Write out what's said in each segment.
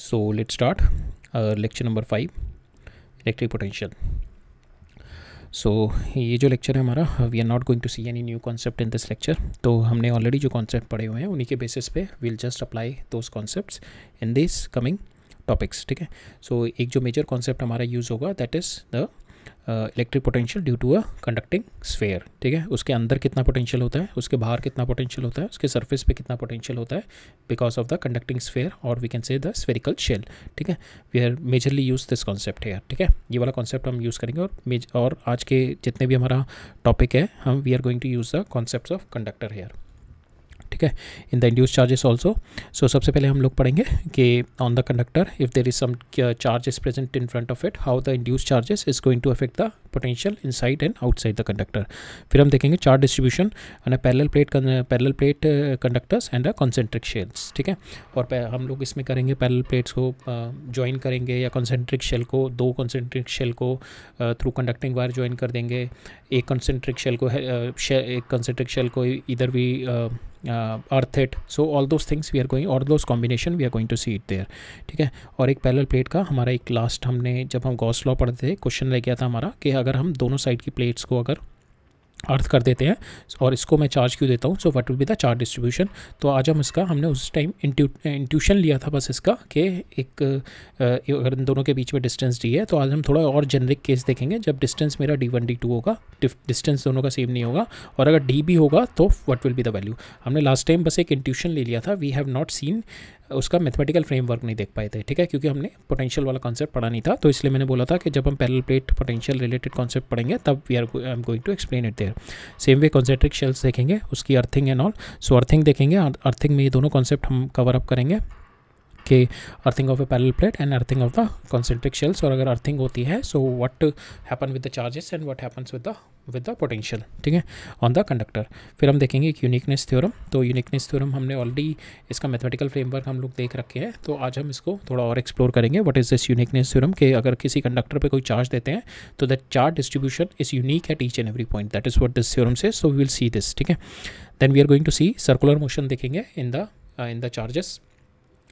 So let's start lecture number 5 electric potential. So ये जो lecture है हमारा, we are not going to see any new concept in this lecture. तो हमने already जो concept पढ़े हुए हैं उन्हीं के बेसिस पे will just apply those concepts in this coming topics. ठीक है. सो एक जो मेजर कॉन्सेप्ट हमारा यूज़ होगा that is the electric potential due to a conducting sphere. ठीक है. उसके अंदर कितना पोटेंशियल होता है, उसके बाहर कितना पोटेंशियल होता है, उसके सरफेस पे कितना पोटेंशियल होता है because of the conducting sphere और we can say the spherical shell. ठीक है. We are majorly use this concept है. ठीक है. ये वाला कॉन्सेप्ट हम यूज़ करेंगे और आज के जितने भी हमारा टॉपिक है हम we are going to use the concept of conductor here. ठीक है. In the induce charges also. So सबसे पहले हम लोग पढ़ेंगे कि on the conductor if there is some charge is present in front of it how the induce charges is going to affect the potential inside and outside the conductor. फिर हम देखेंगे charge distribution and parallel plate conductors and the concentric shells. ठीक है. और हम लोग इसमें करेंगे पैरेलल प्लेट्स को ज्वाइन करेंगे या कॉन्सेंट्रिक शेल को, दो कॉन्सेंट्रिक शेल को थ्रू कंडक्टिंग वायर ज्वाइन कर देंगे. एक कॉन्सेंट्रिक शेल को इधर भी earth it. So all those things we are going, all those combination we are going to see it there. ठीक है. और एक पैरेलल प्लेट का हमारा एक लास्ट हमने जब हम गॉस लॉ पढ़ते थे क्वेश्चन रह गया था हमारा कि अगर हम दोनों साइड की प्लेट्स को अगर अर्थ कर देते हैं और इसको मैं चार्ज क्यों देता हूँ, so what will be the charge distribution. तो आज हम इसका हमने उस टाइम इंट्यूशन लिया था बस इसका कि एक अगर इन दोनों के बीच में डिस्टेंस डी है. तो आज हम थोड़ा और जेनरिक केस देखेंगे जब डिस्टेंस मेरा d1 d2 होगा, डिस्टेंस दोनों का सेम नहीं होगा और अगर d भी होगा तो what will be the value. हमने लास्ट टाइम बस एक इंट्यूशन ले लिया था, वी हैव नॉट सीन उसका मैथमेटिकल फ्रेमवर्क नहीं देख पाए थे. ठीक है. क्योंकि हमने पोटेंशियल वाला कॉन्सेप्ट पढ़ा नहीं था, तो इसलिए मैंने बोला था कि जब हम parallel plate potential related concept पढ़ेंगे तब I am going to explain it there. Same way concentric shells देखेंगे, उसकी earthing and all. So earthing देखेंगे, अर्थिंग में ये दोनों कॉन्सेप्ट हम कवर अप करेंगे कि earthing of a parallel plate and earthing of the concentric shells. और अगर अर्थिंग होती है so what happen with the charges and what happens with the potential. ठीक है. On the conductor. फिर हम देखेंगे एक यूनिकनेस थ्योरम. तो यूनिकनेस थ्योरम हमने ऑलरेडी इसका मैथमेटिकल फ्रेमवर्क हम लोग देख रखे हैं, तो आज हम इसको थोड़ा और एक्सप्लोर करेंगे. What is this uniqueness theorem कि अगर किसी कंडक्टर पे कोई चार्ज देते हैं तो that charge distribution is unique at each and every point. That is what this theorem says. So we will see this. ठीक है. Then we are going to see circular motion देखेंगे in the charges.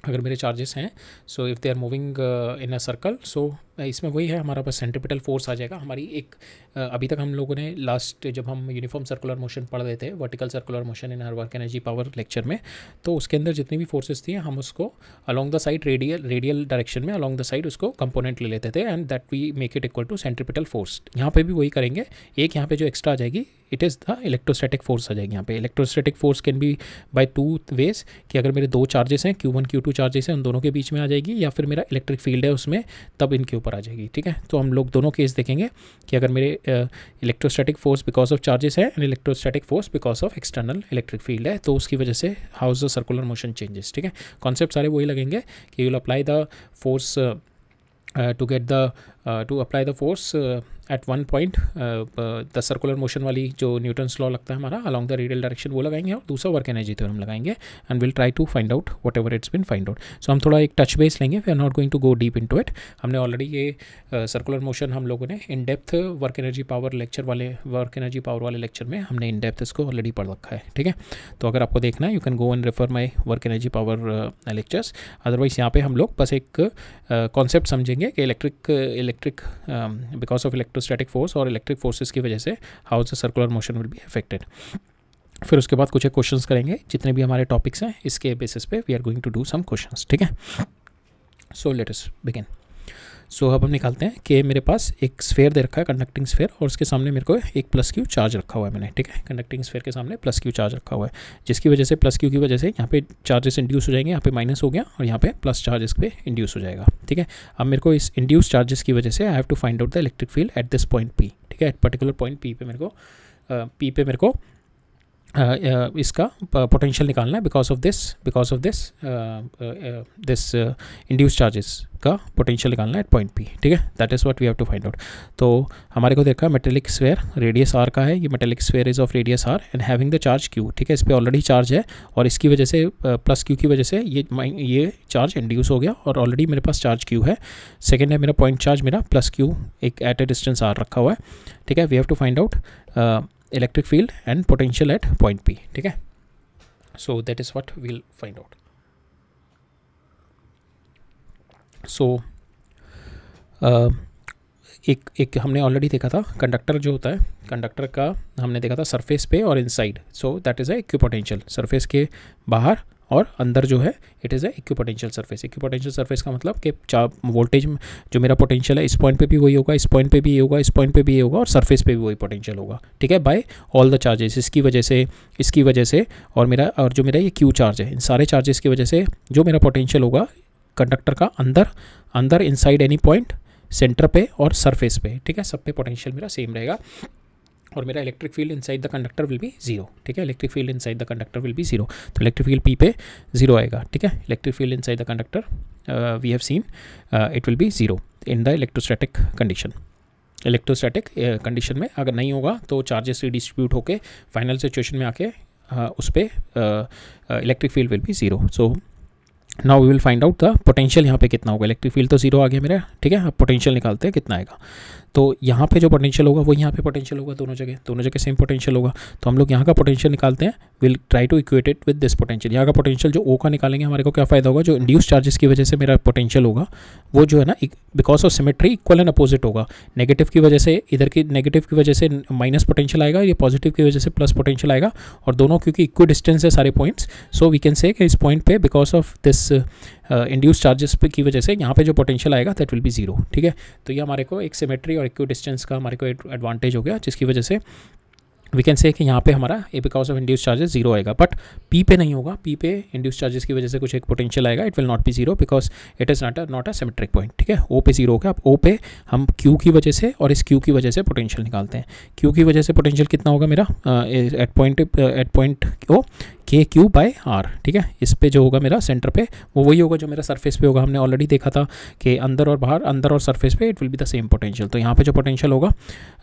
अगर मेरे charges हैं so if they are moving in a circle, so इसमें वही है हमारा पास सेंट्रीपिटल फोर्स आ जाएगा. हमारी एक अभी तक हम लोगों ने लास्ट जब हम यूनिफॉर्म सर्कुलर मोशन पढ़ रहे थे, vertical circular motion in our work energy power lecture में, तो उसके अंदर जितनी भी फोर्सेस थी हम उसको along the side radial direction में अलॉन्ग द साइड उसको कंपोनेंट ले लेते थे and that we make it equal to centripetal force. यहाँ पे भी वही करेंगे. एक यहाँ पे जो एक्स्ट्रा आ जाएगी it is the electrostatic force आ जाएगी. यहाँ पे electrostatic force can be by two ways कि अगर मेरे दो चार्जेस हैं Q1 Q2 चार्जेस हैं उन दोनों के बीच में आ जाएगी, या फिर मेरा इलेक्ट्रिक फील्ड है उसमें तब इनके ऊपर आ जाएगी. ठीक है. तो हम लोग दोनों केस देखेंगे कि अगर मेरे electrostatic force because of charges है and electrostatic force because of external electric field है, तो उसकी वजह से how is the circular motion changes. ठीक है. कॉन्सेप्ट सारे वही लगेंगे कि you will apply the force to apply the force at one point the circular motion वाली जो न्यूटन्स लॉ लगता है हमारा along the radial direction वो लगाएंगे और दूसरा वर्क एनर्जी थ्योरम लगाएंगे and we'll try to find out whatever it's been find out. So हम थोड़ा एक टच बेस लेंगे, we are not going to go deep into it. हमने ऑलरेडी ये सर्कुलर मोशन हम लोगों ने in depth work energy power वाले लेक्चर में हमने इन डेप्थ इसको ऑलरेडी पढ़ रखा है. ठीक है. तो अगर आपको देखना है you can go and refer my work energy power lectures. Otherwise यहाँ पे हम लोग बस एक कॉन्सेप्ट समझेंगे कि electric because of electrostatic force और इलेक्ट्रिक फोर्सेस की वजह से how the circular motion will be affected. फिर उसके बाद कुछ एक क्वेश्चंस करेंगे जितने भी हमारे टॉपिक्स हैं इसके बेसिस पे we are going to do some questions. ठीक है. So let us begin. सो अब हम निकालते हैं कि मेरे पास एक स्फेयर दे रखा है, कंडक्टिंग स्फेयर, और उसके सामने मेरे को एक प्लस क्यू चार्ज रखा हुआ है मैंने. ठीक है. कंडक्टिंग स्फेयर के सामने प्लस क्यू चार्ज रखा हुआ है जिसकी वजह से प्लस क्यू की वजह से यहाँ पे चार्जेस इंड्यूस हो जाएंगे. यहाँ पे माइनस हो गया और यहाँ पे प्लस चार्ज इस पे इंड्यूस हो जाएगा. ठीक है. अब मेरे को इस इंड्यूस चार्जेस की वजह से I have to find out the electric field at this point P. ठीक है. एट पर्टिकुलर पॉइंट P पे मेरे को इसका पोटेंशियल निकालना है because of this induce charges का पोटेंशियल निकालना है एट पॉइंट P. ठीक है. That is what we have to find out. तो हमारे को देखा मेटेलिक स्फेयर रेडियस r का है, ये metallic sphere is of radius r and having the charge q. ठीक है. इस पर ऑलरेडी चार्ज है और इसकी वजह से प्लस q की वजह से ये चार्ज इंड्यूस हो गया और ऑलरेडी मेरे पास चार्ज q है. सेकेंड है मेरा पॉइंट चार्ज मेरा प्लस q एक एट ए डिस्टेंस r रखा हुआ है. ठीक है. We have to find out electric field and potential at point P. ठीक है. So that is what we will find out. So एक हमने ऑलरेडी देखा था कंडक्टर जो होता है, कंडक्टर का हमने देखा था सरफेस पे और inside, so that is a equipotential. Surface के बाहर और अंदर जो है it is a equipotential surface. Equipotential surface का मतलब कि वोल्टेज जो मेरा पोटेंशियल है इस पॉइंट पे भी वही होगा, इस पॉइंट पे भी ये होगा, इस पॉइंट पे भी ये होगा और सरफेस पे भी वही पोटेंशियल होगा, ठीक है, बाय ऑल द चार्जेस। इसकी वजह से और जो मेरा ये क्यू चार्ज है, इन सारे चार्जेस की वजह से जो मेरा पोटेंशियल होगा कंडक्टर का अंदर इनसाइड एनी पॉइंट, सेंटर पे और सरफेस पे, ठीक है, सब पे पोटेंशियल मेरा सेम रहेगा। और मेरा electric field inside the conductor will be zero, ठीक है, electric field inside the conductor will be zero. तो इलेक्ट्रिक फील्ड पी पे जीरो आएगा, ठीक है। Electric field inside the conductor we have seen it will be zero in the electrostatic condition. Electrostatic condition में अगर नहीं होगा तो चार्जेस रिडिस्ट्रीब्यूट होकर फाइनल सिचुएशन में आके उस पर electric field will be zero. So now we will find out the potential यहाँ पे कितना होगा। इलेक्ट्रिक फील्ड तो जीरो आ गया मेरा, ठीक है। अब पोटेंशियल निकालते हैं कितना आएगा। तो यहाँ पे जो पोटेंशियल होगा वो यहाँ पे पोटेंशियल होगा, दोनों जगह सेम पोटेंशियल होगा। तो हम लोग यहाँ का पोटेंशियल निकालते हैं, will try to equate it with this potential. यहाँ का पोटेंशियल जो ओ का निकालेंगे हमारे को क्या फ़ायदा होगा, जो इंड्यूस चार्जेस की वजह से मेरा पोटेंशियल होगा वो जो है ना because of symmetry equal and opposite होगा। नेगेटिव की वजह से इधर की नेगेटिव की वजह से माइनस पोटेंशियल आएगा, ये पॉजिटिव की वजह से प्लस पोटेंशियल आएगा, और दोनों क्योंकि इक्वी डिस्टेंस है सारे पॉइंट्स, सो वी कैन से कि इस पॉइंट पे because of this induce charges की वजह से यहाँ पे जो पोटेंशियल आएगा दैट विल बी जीरो, ठीक है। तो ये हमारे को एक सिमेट्री और इक्वी डिस्टेंस का हमारे को एडवांटेज हो गया, जिसकी वजह से वी कैन से कि यहाँ पे हमारा A because of induce charges zero आएगा। बट पी पे नहीं होगा, पी पे इंड्यूस चार्जेस की वजह से कुछ एक पोटेंशियल आएगा, it will not B zero because it is not a symmetric point, ठीक है। ओ पे जीरो होगा। अब ओ पे हम क्यू की वजह से और इस क्यू की वजह से पोटेंशियल निकालते हैं। क्यू की वजह से पोटेंशियल कितना होगा मेरा एट पॉइंट ओ के क्यू बाय आर, ठीक है। इस पे जो होगा मेरा सेंटर पे वो वही होगा जो मेरा सरफेस पे होगा। हमने ऑलरेडी देखा था कि अंदर और बाहर, अंदर और सरफेस पे it will be the same potential. तो यहाँ पे जो पोटेंशियल होगा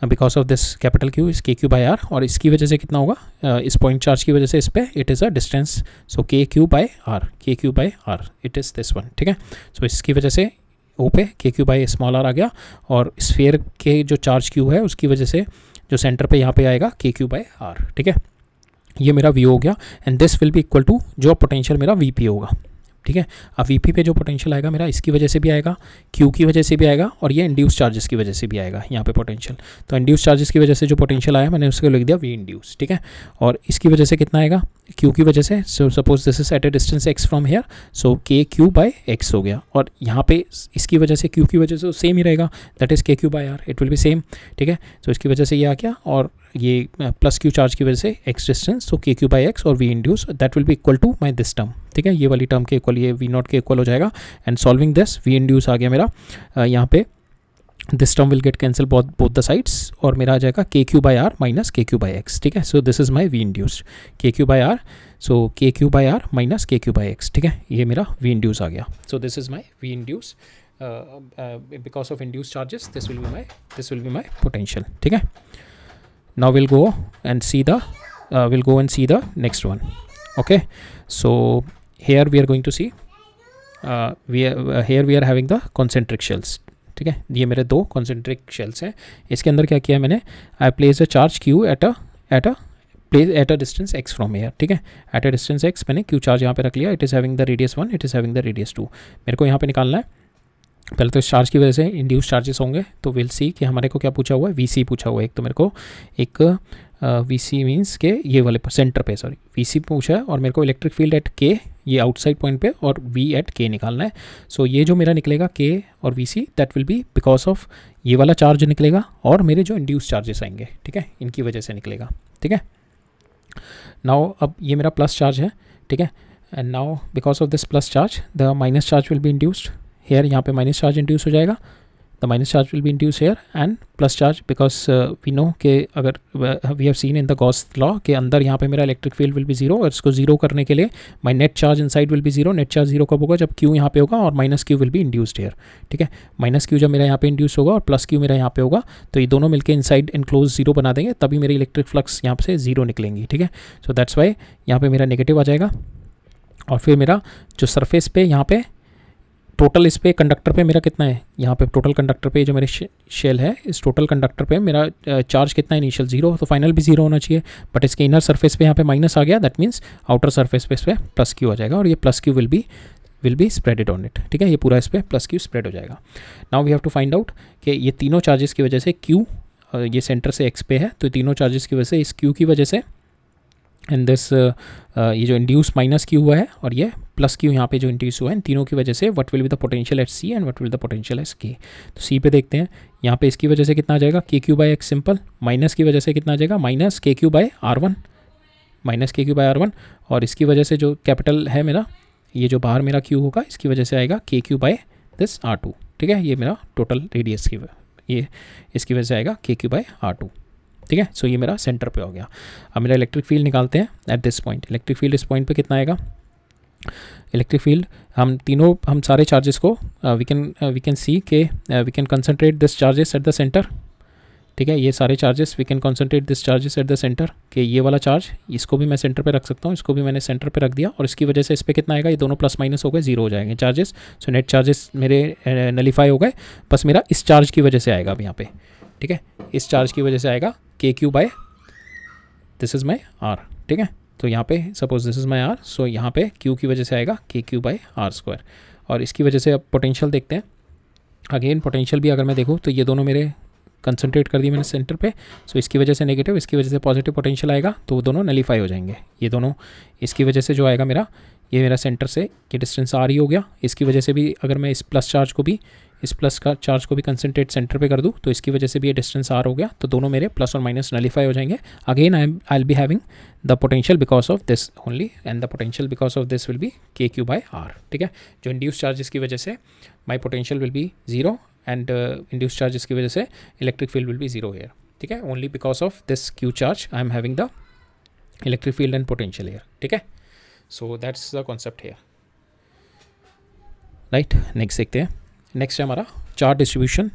because of this capital Q इस के क्यू बाय आर, और इसकी वजह से कितना होगा इस पॉइंट चार्ज की वजह से इस पे it is a distance, so K Q by R it is this one, ठीक है। सो इसकी वजह से ओ पे K Q by small R आ गया, और स्फीयर के जो चार्ज क्यू है उसकी वजह से जो सेंटर पे यहाँ पे आएगा के क्यू बाय आर, ठीक है। ये मेरा वी हो गया, and this will be equal to जो पोटेंशियल मेरा वी पी होगा, ठीक है। अब वी पी पे जो पोटेंशियल आएगा मेरा इसकी वजह से भी आएगा, क्यू की वजह से भी आएगा, और ये इंड्यूस चार्जेस की वजह से भी आएगा यहाँ पे पोटेंशियल। तो इंड्यूस चार्जेस की वजह से जो पोटेंशियल आया मैंने उसको लिख दिया वी इंड्यूस, ठीक है। और इसकी वजह से कितना आएगा, क्यू की वजह से, so suppose this is at a distance X from here, so K Q by x हो गया। और यहाँ पे इसकी वजह से क्यू की वजह से सेम ही रहेगा, that is K Q by R, it will be same, ठीक है। तो इसकी वजह से ये आ गया, और ये प्लस क्यू चार्ज की वजह से x distance, so K Q by X और V induce that will be equal to my this term, ठीक है। ये वाली टर्म के इक्वल, ये वी नॉट के इक्वल हो जाएगा। And solving this V induce आ गया मेरा यहाँ पे, this term will get cancel both the sides, और मेरा आ जाएगा K Q by R minus K Q by X, ठीक है। So this is my V induced K Q by R, so K Q by R minus K Q by X, ठीक है। ये मेरा वी इंड्यूस आ गया। So this is my we induce because of induce charges, this will be my potential, ठीक है। Now we'll go and see the next one. Okay, so here we are going to see here we are having the concentric shells, ठीक है। ये मेरे दो concentric shells हैं। इसके अंदर क्या किया मैंने, I placed a charge Q at a distance x from here, ठीक है। at a distance x मैंने Q चार्ज यहाँ पे रख लिया, it is having the radius 1, it is having the radius 2। मेरे को यहाँ पे निकालना है, पहले तो इस चार्ज की वजह से इंड्यूस चार्जेस होंगे, तो विल सी कि हमारे को क्या पूछा हुआ है, वी सी पूछा हुआ है। एक तो मेरे को एक वी सी मीन्स के ये वाले पर सेंटर पे, सॉरी वी सी पूछा है, और मेरे को इलेक्ट्रिक फील्ड एट के ये आउटसाइड पॉइंट पे और वी एट के निकालना है। सो ये जो मेरा निकलेगा के और we see that will be because of ये वाला चार्ज निकलेगा और मेरे जो इंड्यूस चार्जेस आएंगे, ठीक है, इनकी वजह से निकलेगा, ठीक है। नाउ अब ये मेरा प्लस चार्ज है, ठीक है, and now because of this plus charge the minus charge will be induced here, यहाँ पे माइनस चार्ज इंड्यूस हो जाएगा, the minus charge will be induce here, and plus charge because we know कि अगर we have seen in the Gauss law के अंदर यहाँ पे मेरा electric field will be zero, और इसको जीरो करने के लिए my net charge inside will be zero. Net charge zero कब होगा, जब क्यू यहाँ पे होगा और minus Q will be induced here, ठीक है। माइनस क्यू जब मेरा यहाँ पे इंड्यूस होगा और प्लस क्यू मेरा यहाँ पे होगा, तो ये दोनों मिलकर इनसाइड इनक्लोज जीरो बना देंगे, तभी मेरी इलेक्ट्रिक फ्लक्स यहाँ से जीरो निकलेंगी, ठीक है। सो दैट्स वाई यहाँ पे मेरा नेगेटिव आ जाएगा, और फिर मेरा जो सरफेस पे यहाँ पे टोटल इस पे कंडक्टर पे मेरा कितना है, यहाँ पे टोटल कंडक्टर पे जो मेरे शेल है, इस टोटल कंडक्टर पे मेरा चार्ज कितना है, इनिशियल जीरो, तो फाइनल भी जीरो होना चाहिए, बट इसके इनर सरफेस पे यहाँ पे माइनस आ गया, दैट मीन्स आउटर सरफेस पे इस पर प्लस क्यू आ जाएगा, और ये plus Q will will be spreaded on it, ठीक है, ये पूरा इस पर प्लस क्यू स्प्रेड हो जाएगा. Now we have to find out कि ये तीनों चार्जेस की वजह से क्यू, ये सेंटर से एक्स पे है, तो तीनों चार्जेस की वजह से इस क्यू की वजह से एंड दिस ये जो इंड्यूस माइनस क्यू हुआ है और ये प्लस क्यू यहाँ पे जो इंड्यूस हुआ है, इन तीनों की वजह से what will be the potential at C and what will the potential at K. तो सी पे देखते हैं, यहाँ पे इसकी वजह से कितना आ जाएगा K Q by X simple, minus की वजह से कितना आ जाएगा minus K Q by R one, minus K Q by R one, और इसकी वजह से जो कैपिटल है मेरा, ये जो बाहर मेरा क्यू होगा इसकी वजह से आएगा K Q by this R two, ठीक है, ये मेरा टोटल रेडियस की ये इसकी वजह से आएगा K Q by are two, ठीक है. सो ये मेरा सेंटर पे हो गया. अब मेरा इलेक्ट्रिक फील्ड निकालते हैं eight this point. Electric field इस पॉइंट पे कितना आएगा, इलेक्ट्रिक फील्ड हम सारे चार्जेस को वी कैन सी के we can concentrate this charges at the center, ठीक है, ये सारे charges we can concentrate this charges at the center, कि ये वाला चार्ज इसको भी मैं सेंटर पे रख सकता हूँ, इसको भी मैंने सेंटर पे रख दिया, और इसकी वजह से इस पर कितना आएगा, ये दोनों प्लस माइनस हो गए, जीरो हो जाएंगे चार्जेस. सो नेट चार्जेस मेरे नलीफाई हो गए, बस मेरा इस चार्ज की वजह से आएगा अब यहाँ पे, ठीक है, इस चार्ज की वजह से आएगा K Q by this is my R, ठीक है. तो यहाँ पे suppose this is my R, so यहाँ पे क्यू की वजह से आएगा K Q by are square. और इसकी वजह से अब पोटेंशियल देखते हैं. अगेन पोटेंशियल भी अगर मैं देखूँ तो ये दोनों मेरे कंसंट्रेट कर दिए मैंने सेंटर पे, सो इसकी वजह से नेगेटिव, इसकी वजह से पॉजिटिव पोटेंशियल आएगा, तो वो दोनों नलीफाई हो जाएंगे. ये दोनों इसकी वजह से जो आएगा मेरा, ये मेरा सेंटर से ये डिस्टेंस आर ही हो गया. इसकी वजह से भी अगर मैं इस प्लस चार्ज को भी, इस प्लस का चार्ज को भी कंसंट्रेट सेंटर पे कर दूँ, तो इसकी वजह से भी ये डिस्टेंस आर हो गया, तो दोनों मेरे प्लस और माइनस नलीफाई हो जाएंगे. Again I will be having the potential because of this only, and the potential because of this will be K Q by R, ठीक है. जो इंड्यूस चार्जेस की वजह से my potential will be zero, and induce charges की वजह से electric field will be zero here, ठीक है. Only because of this Q charge I am having the electric field and potential here, ठीक है. So that's the concept here, right. Next देखते हैं. Next है हमारा charge distribution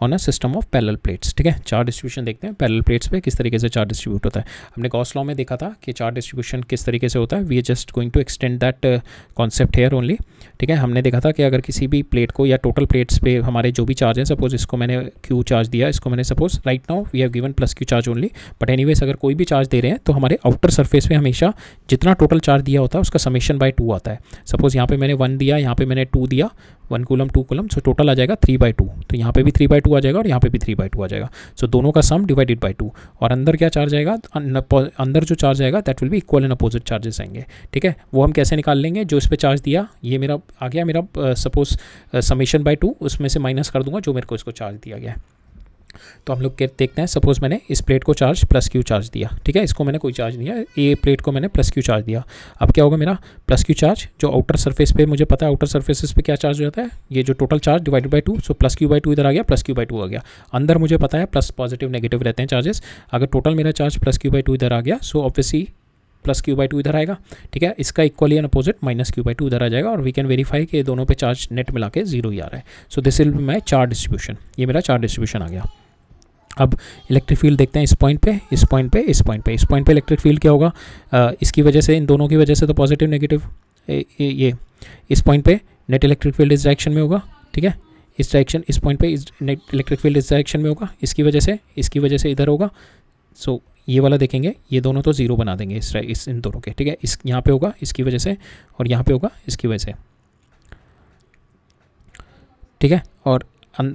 on a system of parallel plates, ठीक है. Charge distribution देखते हैं पैरेलल प्लेट्स पे किस तरीके से चार्ज डिस्ट्रीब्यूट होता है. हमने गॉस लॉ में देखा था कि चार्ज डिस्ट्रीब्यूशन किस तरीके से होता है. We are just going to extend that concept here only, ठीक है. हमने देखा था कि अगर किसी भी प्लेट को या टोटल प्लेट्स पे हमारे जो भी चार्ज है, सपोज इसको मैंने क्यू चार्ज दिया, इसको मैंने suppose right now we have given plus Q charge only, but anyways अगर कोई भी चार्ज दे रहे हैं तो हमारे आउटर सरफेस पे हमेशा जितना टोटल चार्ज दिया होता है उसका समेशन बाय 2 आता है. सपोज यहाँ पे मैंने 1 दिया, यहाँ पे मैंने 2 दिया, 1 कूलम 2 कूलम, सो टोटल आ जाएगा 3/2. तो यहाँ पे भी 3/2 आ जाएगा और यहाँ पे भी 3/2 आ जाएगा. सो दोनों का सम डिवाइडेड बाय 2. और अंदर क्या चार्ज आएगा, अंदर जो चार्ज आएगा that will be equal and opposite charges आएंगे, ठीक है. वो हम कैसे निकाल लेंगे, जो इस पर चार्ज दिया ये मेरा आ गया, मेरा सपोज समेशन बाय 2, उसमें से माइनस कर दूंगा जो मेरे को इसको चार्ज दिया गया है. तो हम लोग देखते हैं, सपोज मैंने इस प्लेट को चार्ज प्लस क्यू चार्ज दिया, ठीक है, इसको मैंने कोई चार्ज नहीं दिया, ए प्लेट को मैंने प्लस क्यू चार्ज दिया. अब क्या होगा मेरा प्लस क्यू चार्ज, जो आउटर सरफेस पे मुझे पता है आउटर सरफेसेस पे क्या चार्ज हो जाता है, ये जो total charge divided by 2, so plus Q by 2 इधर आ गया, प्लस क्यू बाय 2 आ गया. अंदर मुझे पता है प्लस पॉजिटिव नेगेटिव रहते हैं चार्जेस. अगर टोटल मेरा चार्ज प्लस क्यू बाय 2 इधर आ गया, so obviously plus Q by 2 इधर आएगा, ठीक है. इसका equally and opposite minus Q by 2 इधर आ जाएगा, और वी कैन वेरीफाई कि दोनों पे चार्ज नेट मिला के जीरो ही आ रहा है. So this will be my charge distribution. ये मेरा चार्ज डिस्ट्रीब्यूशन आ गया. अब इलेक्ट्रिक फील्ड देखते हैं इस पॉइंट पे, इस पॉइंट पे, इस पॉइंट पे. इस पॉइंट पे इलेक्ट्रिक फील्ड क्या होगा, इसकी वजह से, इन दोनों की वजह से तो पॉजिटिव नेगेटिव, ये इस पॉइंट पे नेट इलेक्ट्रिक फील्ड इस डायरेक्शन में होगा, ठीक है. इस डायरेक्शन, इस पॉइंट पे इस नेट इलेक्ट्रिक फील्ड इस डायरेक्शन में होगा, इसकी वजह से इधर होगा. सो ये वाला देखेंगे, ये दोनों तो जीरो बना देंगे इस इन दोनों के, ठीक है. इस यहाँ पे होगा इसकी वजह से, और यहाँ पे होगा इसकी वजह से, ठीक है. और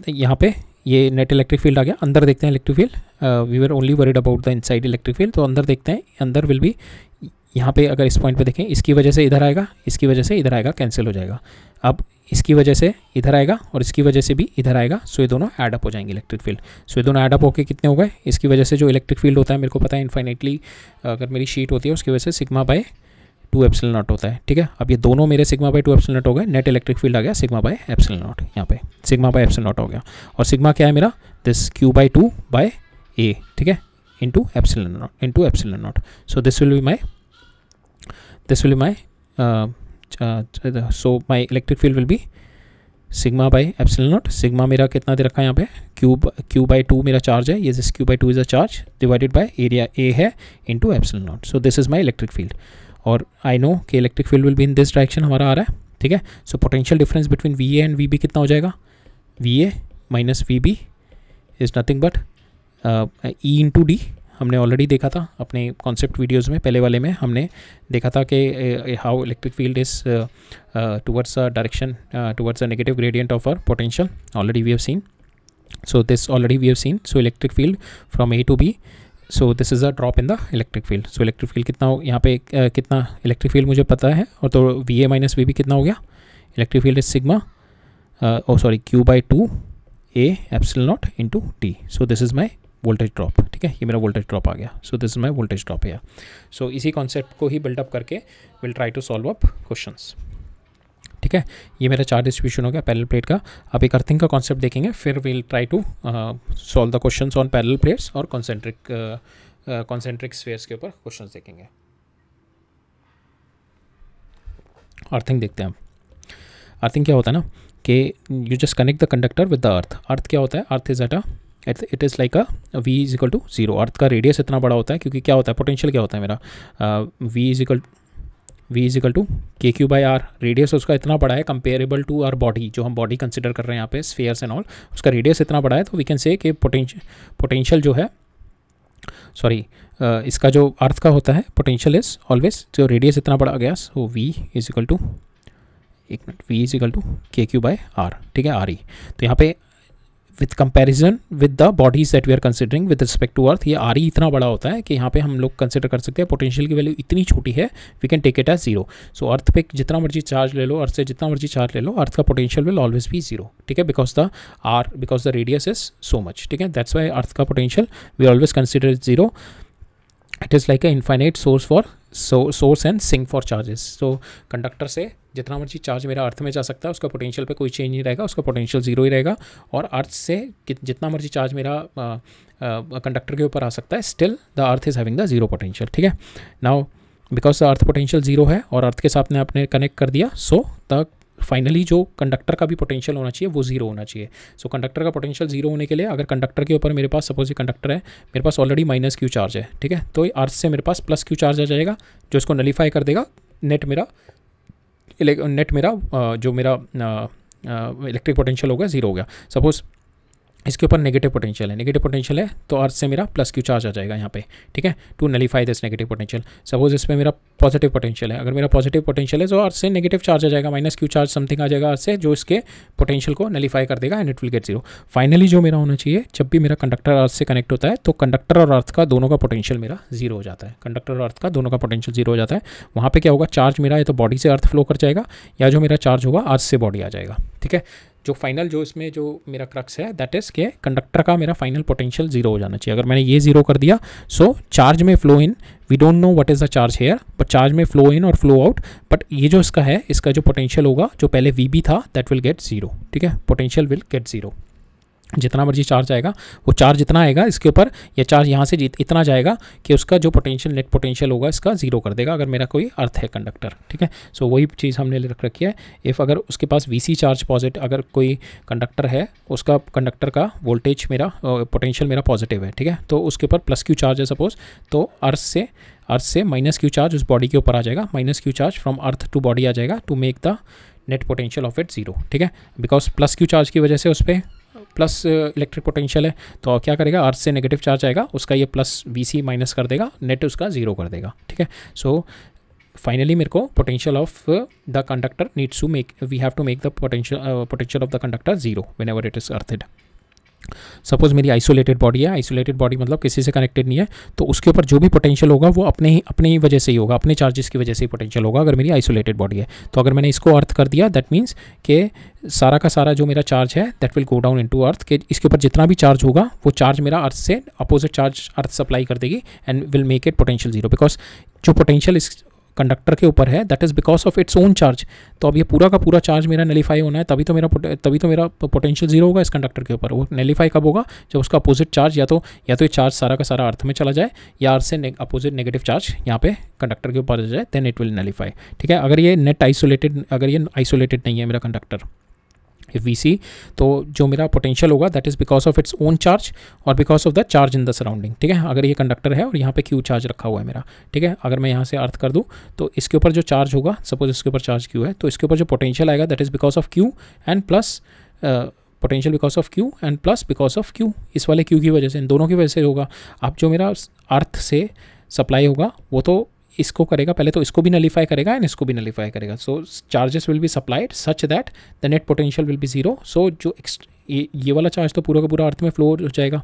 यहाँ पे ये नेट इलेक्ट्रिक फील्ड आ गया. अंदर देखते हैं electric field, we were only worried about the inside electric field. तो अंदर देखते हैं, अंदर विल बी यहाँ पे, अगर इस पॉइंट पे देखें, इसकी वजह से इधर आएगा, इसकी वजह से इधर आएगा, कैंसिल हो जाएगा. अब इसकी वजह से इधर आएगा और इसकी वजह से भी इधर आएगा, सो ये दोनों ऐड अप हो जाएंगे इलेक्ट्रिक फील्ड. सो ये दोनों ऐड अप होकर कितने हो गए, इसकी वजह से जो इलेक्ट्रिक फील्ड होता है मेरे को पता है इनफाइनाइटली, अगर मेरी शीट होती है उसकी वजह से सिग्मा बाय 2 एप्सिलॉन नॉट होता है, ठीक है. अब ये दोनों मेरे सिग्मा बाय 2 एप्सिलॉन नॉट हो गए. नेट इलेक्ट्रिक फील्ड आ गया सिग्मा बाय एप्सिलॉन नॉट, यहाँ पे सिग्मा बाय एप्सिलॉन नॉट हो गया. और सिग्मा क्या है मेरा, दिस क्यू बाय 2 बाय ए, ठीक है, into epsilon naught. So this will be my so my electric field will B sigma bye epsilon not. Sigma मेरा कितना दे रखा है यहाँ पे, क्यू बाय 2 मेरा चार्ज है, ये this Q by 2 is a charge divided by area A है into epsilon naught. So this is my electric field. और आई नो कि electric field will be in this direction हमारा आ रहा है, ठीक है. So potential difference between V A and V B कितना हो जाएगा, V A minus V B is nothing but E into D. हमने ऑलरेडी देखा था अपने कॉन्सेप्ट वीडियोज़ में, पहले वाले में हमने देखा था कि how electric field is towards a direction towards a negative gradient of our potential, already we have seen. So this already we have seen. So electric field from A to B. So this is a drop in the electric field. So electric field कितना हो यहाँ पे कितना electric field मुझे पता है, और तो VA माइनस VB कितना हो गया. Electric field is sigma Q by 2 A epsilon naught into T. So this is my voltage drop. ठीक है, ये मेरा voltage drop आ गया. So this is my voltage drop here. So इसी concept को ही build up करके we'll try to solve up questions. ठीक है, ये मेरा चार्ज डिस्ट्रीब्यूशन हो गया पैरेलल प्लेट का. अब एक अर्थिंग का कॉन्सेप्ट देखेंगे, फिर will try to solve the questions on parallel plates और कॉन्सेंट्रिक स्फीयर्स के ऊपर क्वेश्चंस देखेंगे. अर्थिंग देखते हैं हम. अर्थिंग क्या होता है ना कि you just connect the conductor with the earth. Earth क्या होता है, earth is it is like a V is equal to 0. Earth का रेडियस इतना बड़ा होता है क्योंकि क्या होता है, पोटेंशियल क्या होता है मेरा, V is equal to KQ by R. Radius उसका इतना बड़ा है कंपेरेबल टू आर बॉडी, जो हम बॉडी कंसिडर कर रहे हैं यहाँ पे स्फीयर्स एंड ऑल, उसका रेडियस इतना बड़ा है. तो वी कैन से कि पोटेंशियल जो है, सॉरी इसका जो अर्थ का होता है पोटेंशियल इज ऑलवेज, जो रेडियस इतना बड़ा गया, so V is equal to V is equal to KQ by R. ठीक है, RE. तो यहाँ पे with comparison with the bodies that we are considering with respect to earth, ये RE इतना बड़ा होता है कि यहाँ पे हम लोग कंसिडर कर सकते हैं पोटेंशियल की वैल्यू इतनी छोटी है, we can take it as 0. So earth पे जितना मर्जी चार्ज ले लो, अर्थ से जितना मर्जी चार्ज ले लो, अर्थ का पोटेंशियल विल ऑलवेज बी 0. ठीक है, because the radius is so much. ठीक है, दैट्स वाई अर्थ का potential we always consider 0. It is like a infinite source and sink for charges. तो कंडक्टर से जितना मर्जी चार्ज मेरा अर्थ में जा सकता है, उसका पोटेंशियल पे कोई चेंज नहीं रहेगा, उसका पोटेंशियल 0 ही रहेगा. और अर्थ से जितना मर्जी चार्ज मेरा कंडक्टर के ऊपर आ सकता है, still the earth is having the 0 potential. ठीक है, now because the earth potential 0 है और अर्थ के साथ में आपने कनेक्ट कर दिया, सो द फाइनली जो कंडक्टर का भी पोटेंशियल होना चाहिए वो 0 होना चाहिए. सो कंडक्टर का पोटेंशियल 0 होने के लिए, अगर कंडक्टर के ऊपर मेरे पास सपोज ये कंडक्टर है, मेरे पास ऑलरेडी माइनस Q चार्ज है. ठीक है, तो अर्थ से मेरे पास प्लस Q चार्ज आ जाएगा, जो इसको नलीफाई कर देगा. नेट मेरा जो मेरा इलेक्ट्रिक पोटेंशियल होगा 0 हो गया. सपोज इसके ऊपर नेगेटिव पोटेंशियल है, तो अर्थ से मेरा प्लस Q चार्ज आ जाएगा यहाँ पे. ठीक है, to nullify this negative potential. Suppose इसमें मेरा पॉजिटिव पोटेंशियल है, अगर मेरा पॉजिटिव पोटेंशियल है तो अर्थ से नेगेटिव चार्ज आ जाएगा, माइनस Q चार्ज समथिंग आ जाएगा अर्थ से, जो इसके पोटेंशियल को नलीफाई कर देगा and it will gate 0. Finally जो मेरा होना चाहिए, जब भी मेरा कंडक्टर अर्थ से कनेक्ट होता है, तो कंडक्टर और अर्थ का दोनों का पोटेंशियल मेरा 0 हो जाता है. कंडक्टर और अर्थ का दोनों का पोटेंशियल 0 हो जाता है. वहाँ पे क्या होगा, चार्ज मेरा या तो बॉडी से अर्थ फ्लो कर जाएगा, या जो मेरा चार्ज होगा अर्थ से बॉडी आ जाएगा. ठीक है, जो फाइनल जो इसमें जो मेरा क्रक्स है, दैट इज़ के कंडक्टर का मेरा फाइनल पोटेंशियल 0 हो जाना चाहिए. अगर मैंने ये 0 कर दिया, सो चार्ज में flow in, we don't know what is the charge here, but charge में फ्लो इन और फ्लो आउट. बट ये जो इसका है, इसका जो पोटेंशियल होगा, जो पहले VB था, दैट विल गेट 0. ठीक है, पोटेंशियल विल गेट 0. जितना मर्जी चार्ज आएगा, वो चार्ज इतना आएगा इसके ऊपर, या चार्ज यहाँ से इतना जाएगा कि उसका जो पोटेंशियल नेट पोटेंशियल होगा इसका 0 कर देगा, अगर मेरा कोई अर्थ है कंडक्टर. ठीक है, सो वही चीज़ हमने रख रखी है. इफ़ अगर उसके पास VC चार्ज पॉजिटिव, अगर कोई कंडक्टर है, उसका कंडक्टर का वोल्टेज मेरा पोटेंशियल मेरा पॉजिटिव है. ठीक है, तो उसके ऊपर प्लस Q चार्ज है सपोज, तो अर्थ से माइनस Q चार्ज उस बॉडी के ऊपर आ जाएगा, minus Q charge from earth to body आ जाएगा, to make the net potential of it 0. ठीक है, बिकॉज प्लस Q चार्ज की वजह से उस पर प्लस इलेक्ट्रिक पोटेंशियल है, तो क्या करेगा, अर्थ से नेगेटिव चार्ज आएगा, उसका ये प्लस VC माइनस कर देगा, नेट उसका 0 कर देगा. ठीक है, सो फाइनली मेरे को potential of the conductor needs to make, we have to make the potential of the conductor 0 whenever it is earthed. Suppose मेरी आइसोलेटेड बॉडी है, आइसोलेटेड बॉडी मतलब किसी से कनेक्टेड नहीं है, तो उसके ऊपर जो भी पोटेंशियल होगा वो अपने ही वजह से ही होगा, अपने चार्जेस की वजह से ही पोटेंशियल होगा, अगर मेरी आइसोलेटेड बॉडी है. तो अगर मैंने इसको अर्थ कर दिया, दैट मीन्स कि सारा का सारा जो मेरा चार्ज है, that will go down into earth, कि इसके ऊपर जितना भी चार्ज होगा, वो चार्ज मेरा अर्थ से अपोजिट चार्ज अर्थ सप्लाई कर देगी and will make it potential 0. Because जो पोटेंशियल इस कंडक्टर के ऊपर है, that is because of its own charge. तो अब ये पूरा का पूरा चार्ज मेरा नलीफाई होना है, तभी तो मेरा पोटेंशियल 0 होगा इस कंडक्टर के ऊपर. वो नलीफाई कब होगा, जब उसका अपोजिट चार्ज या तो ये चार्ज सारा का सारा अर्थ में चला जाए, या अर्थ से अपोजिट नेगेटिव चार्ज यहाँ पे कंडक्टर के ऊपर आ जाए, देन इट विल नलीफाई. ठीक है, अगर ये आइसोलेटेड नहीं है मेरा कंडक्टर VC, तो जो मेरा पोटेंशियल होगा, that is because of its own charge और because of the charge in the surrounding. ठीक है, अगर ये कंडक्टर है और यहाँ पे Q चार्ज रखा हुआ है मेरा. ठीक है, अगर मैं यहाँ से अर्थ कर दूँ, तो इसके ऊपर जो चार्ज होगा, सपोज इसके ऊपर चार्ज Q है, तो इसके ऊपर जो पोटेंशियल आएगा, that is because of Q and plus potential because of Q and plus because of Q, इस वाले क्यू की वजह से, इन दोनों की वजह से होगा। अब जो मेरा अर्थ से सप्लाई होगा वो तो इसको करेगा, पहले तो इसको भी नलीफाई करेगा एंड इसको भी नलीफाई करेगा। So charges will be supplied such that the net potential will be zero. So जो ये वाला चार्ज तो पूरा का पूरा अर्थ में फ्लो हो जाएगा,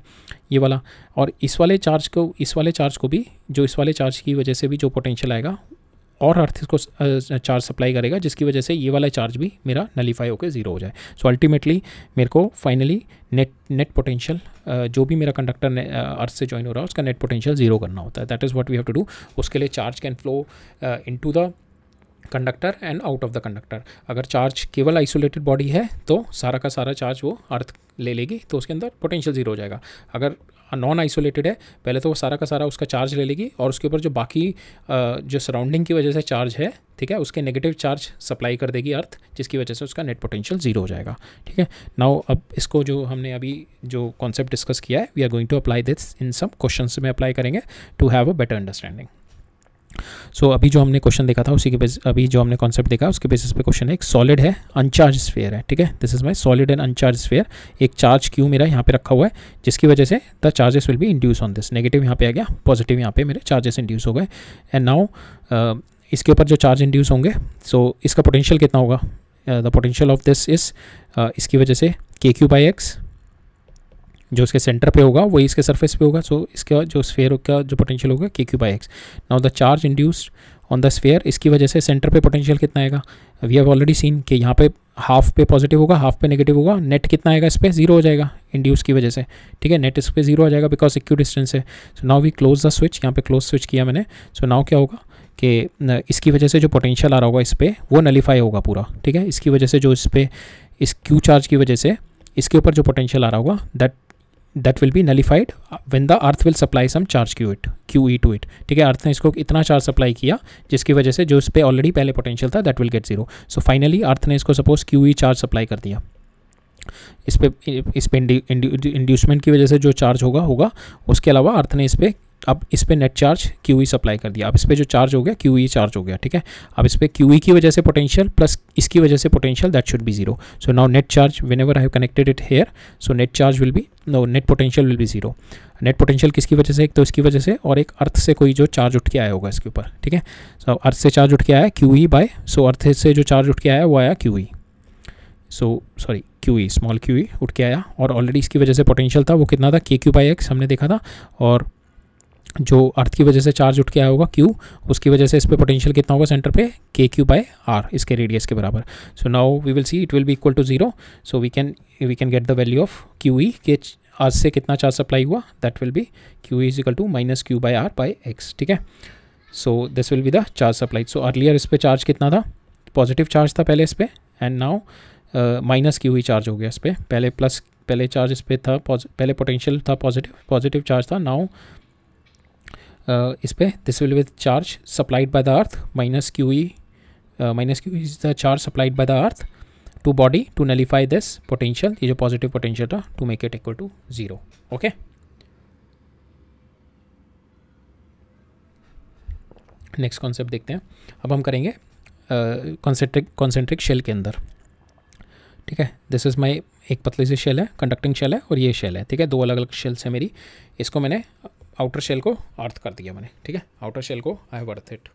ये वाला, और इस वाले चार्ज को भी, जो इस वाले चार्ज की वजह से भी जो पोटेंशियल आएगा और अर्थ इसको चार्ज सप्लाई करेगा, जिसकी वजह से ये वाला चार्ज भी मेरा नलीफाई होकर ज़ीरो हो जाए। सो अल्टीमेटली मेरे को फाइनली नेट पोटेंशियल जो भी मेरा कंडक्टर अर्थ से ज्वाइन हो रहा है उसका नेट पोटेंशियल ज़ीरो करना होता है। That is what we have to do. उसके लिए charge can flow into the conductor and out of the conductor. अगर चार्ज केवल आइसोलेटेड बॉडी है तो सारा का सारा चार्ज वो अर्थ ले लेगी, तो उसके अंदर पोटेंशियल ज़ीरो हो जाएगा। अगर नॉन आइसोलेटेड है, पहले तो वो सारा का सारा उसका चार्ज ले लेगी और उसके ऊपर जो बाकी जो सराउंडिंग की वजह से चार्ज है, ठीक है, उसके नेगेटिव चार्ज सप्लाई कर देगी अर्थ, जिसकी वजह से उसका नेट पोटेंशियल ज़ीरो हो जाएगा। ठीक है, नाउ अब इसको जो हमने अभी जो कॉन्सेप्ट डिस्कस किया है, we are going to apply this in some questions में अप्लाई करेंगे to have a better understanding. So अभी जो हमने क्वेश्चन देखा था उसी के बेस, अभी जो हमने कॉन्सेप्ट देखा उसके बेसिस पे क्वेश्चन है। एक सॉलिड है, अनचार्ज स्फीयर है, ठीक है, this is my solid and अनचार्ज sphere. एक चार्ज क्यू मेरा यहाँ पे रखा हुआ है, जिसकी वजह से the charges will be induce on this. Negative यहाँ पे आ गया, पॉजिटिव यहाँ पे मेरे चार्जेस इंड्यूस हो गए। एंड नाउ इसके ऊपर जो चार्ज इंड्यूस होंगे, सो इसका पोटेंशियल कितना होगा, the potential of this is, इसकी वजह से के क्यू बाई एक्स, जो इसके सेंटर पे होगा वही इसके सरफेस पे होगा। सो इसका जो स्फीयर का जो पोटेंशियल होगा K Q by x. Now the charge induced on the sphere, इसकी वजह से सेंटर पे पोटेंशियल कितना आएगा, वी हैव ऑलरेडी सीन कि यहाँ पे हाफ पे पॉजिटिव होगा, हाफ पे नेगेटिव होगा। नेट कितना आएगा इस पर, जीरो हो जाएगा इंड्यूस की वजह से, ठीक है, नेट इस पर जीरो हो जाएगा बिकॉज इक्यू डिस्टेंस है। So now we close the switch, यहाँ पे क्लोज स्विच किया मैंने। सो नाउ क्या होगा कि इसकी वजह से जो पोटेंशियल आ रहा होगा इस पर वो नलीफाई होगा पूरा, ठीक है। इसकी वजह से जो इस पर इस क्यू चार्ज की वजह से इसके ऊपर जो पोटेंशियल आ रहा होगा that will be nullified when the earth will supply some charge QE to it, ठीक है। अर्थ ने इसको इतना चार्ज सप्लाई किया जिसकी वजह से जो इस पर ऑलरेडी पहले पोटेंशियल था that will get zero। So finally earth ने इसको सपोज QE चार्ज सप्लाई कर दिया, इस पे इंड्यूसमेंट की वजह से जो चार्ज होगा उसके अलावा अर्थ ने इस पे नेट चार्ज QE सप्लाई कर दिया। अब इस पे जो चार्ज हो गया QE चार्ज हो गया, ठीक है। अब इस पे QE की वजह से पोटेंशियल प्लस इसकी वजह से potential, that should be zero. So now net charge whenever I have connected it here, so net charge will be, no, net potential will be zero. नेट पोटेंशियल किसकी वजह से, एक तो इसकी वजह से और एक अर्थ से कोई जो चार्ज उठ के आया होगा इसके ऊपर, ठीक है। सो अर्थ से चार्ज उठ के आया QE बाय, सो अर्थ से जो चार्ज उठ के आया वो आया QE, so sorry QE, small QE उठ के आया, और ऑलरेडी इसकी वजह से पोटेंशियल था वो कितना था, के क्यू बाई एक्स हमने देखा था, और जो अर्थ की वजह से चार्ज उठ के आया होगा Q, उसकी वजह से इस पे पोटेंशियल कितना होगा सेंटर पे, के क्यू बाई आर, इसके रेडियस के बराबर। So now we will see it will be equal to zero. So we can get the value of QE के आज से कितना चार्ज सप्लाई हुआ, that will be QE is equal to minus Q by R by X, ठीक है। So this will be the charge supply. So earlier इस पे charge कितना था, पॉजिटिव चार्ज था पहले इस पर, and now minus QE charge हो गया इस पर। पहले चार्ज इस पर था, पहले पोटेंशियल था पॉजिटिव चार्ज था, नाउ इस पे this will be charge supplied by the earth minus QE is the charge supplied by the earth to body to nullify this potential, ये जो पॉजिटिव पोटेंशियल था, to make it equal to zero. Okay, next concept देखते हैं। अब हम करेंगे concentric shell के अंदर, ठीक है। दिस इज़ माई, एक पतली सी शेल है, कंडक्टिंग शेल है, और ये शेल है, ठीक है। दो अलग अलग शेल्स है मेरी। इसको मैंने आउटर शेल को अर्थ कर दिया मैंने, ठीक है। आउटर शेल को आई हैव अर्थ इट,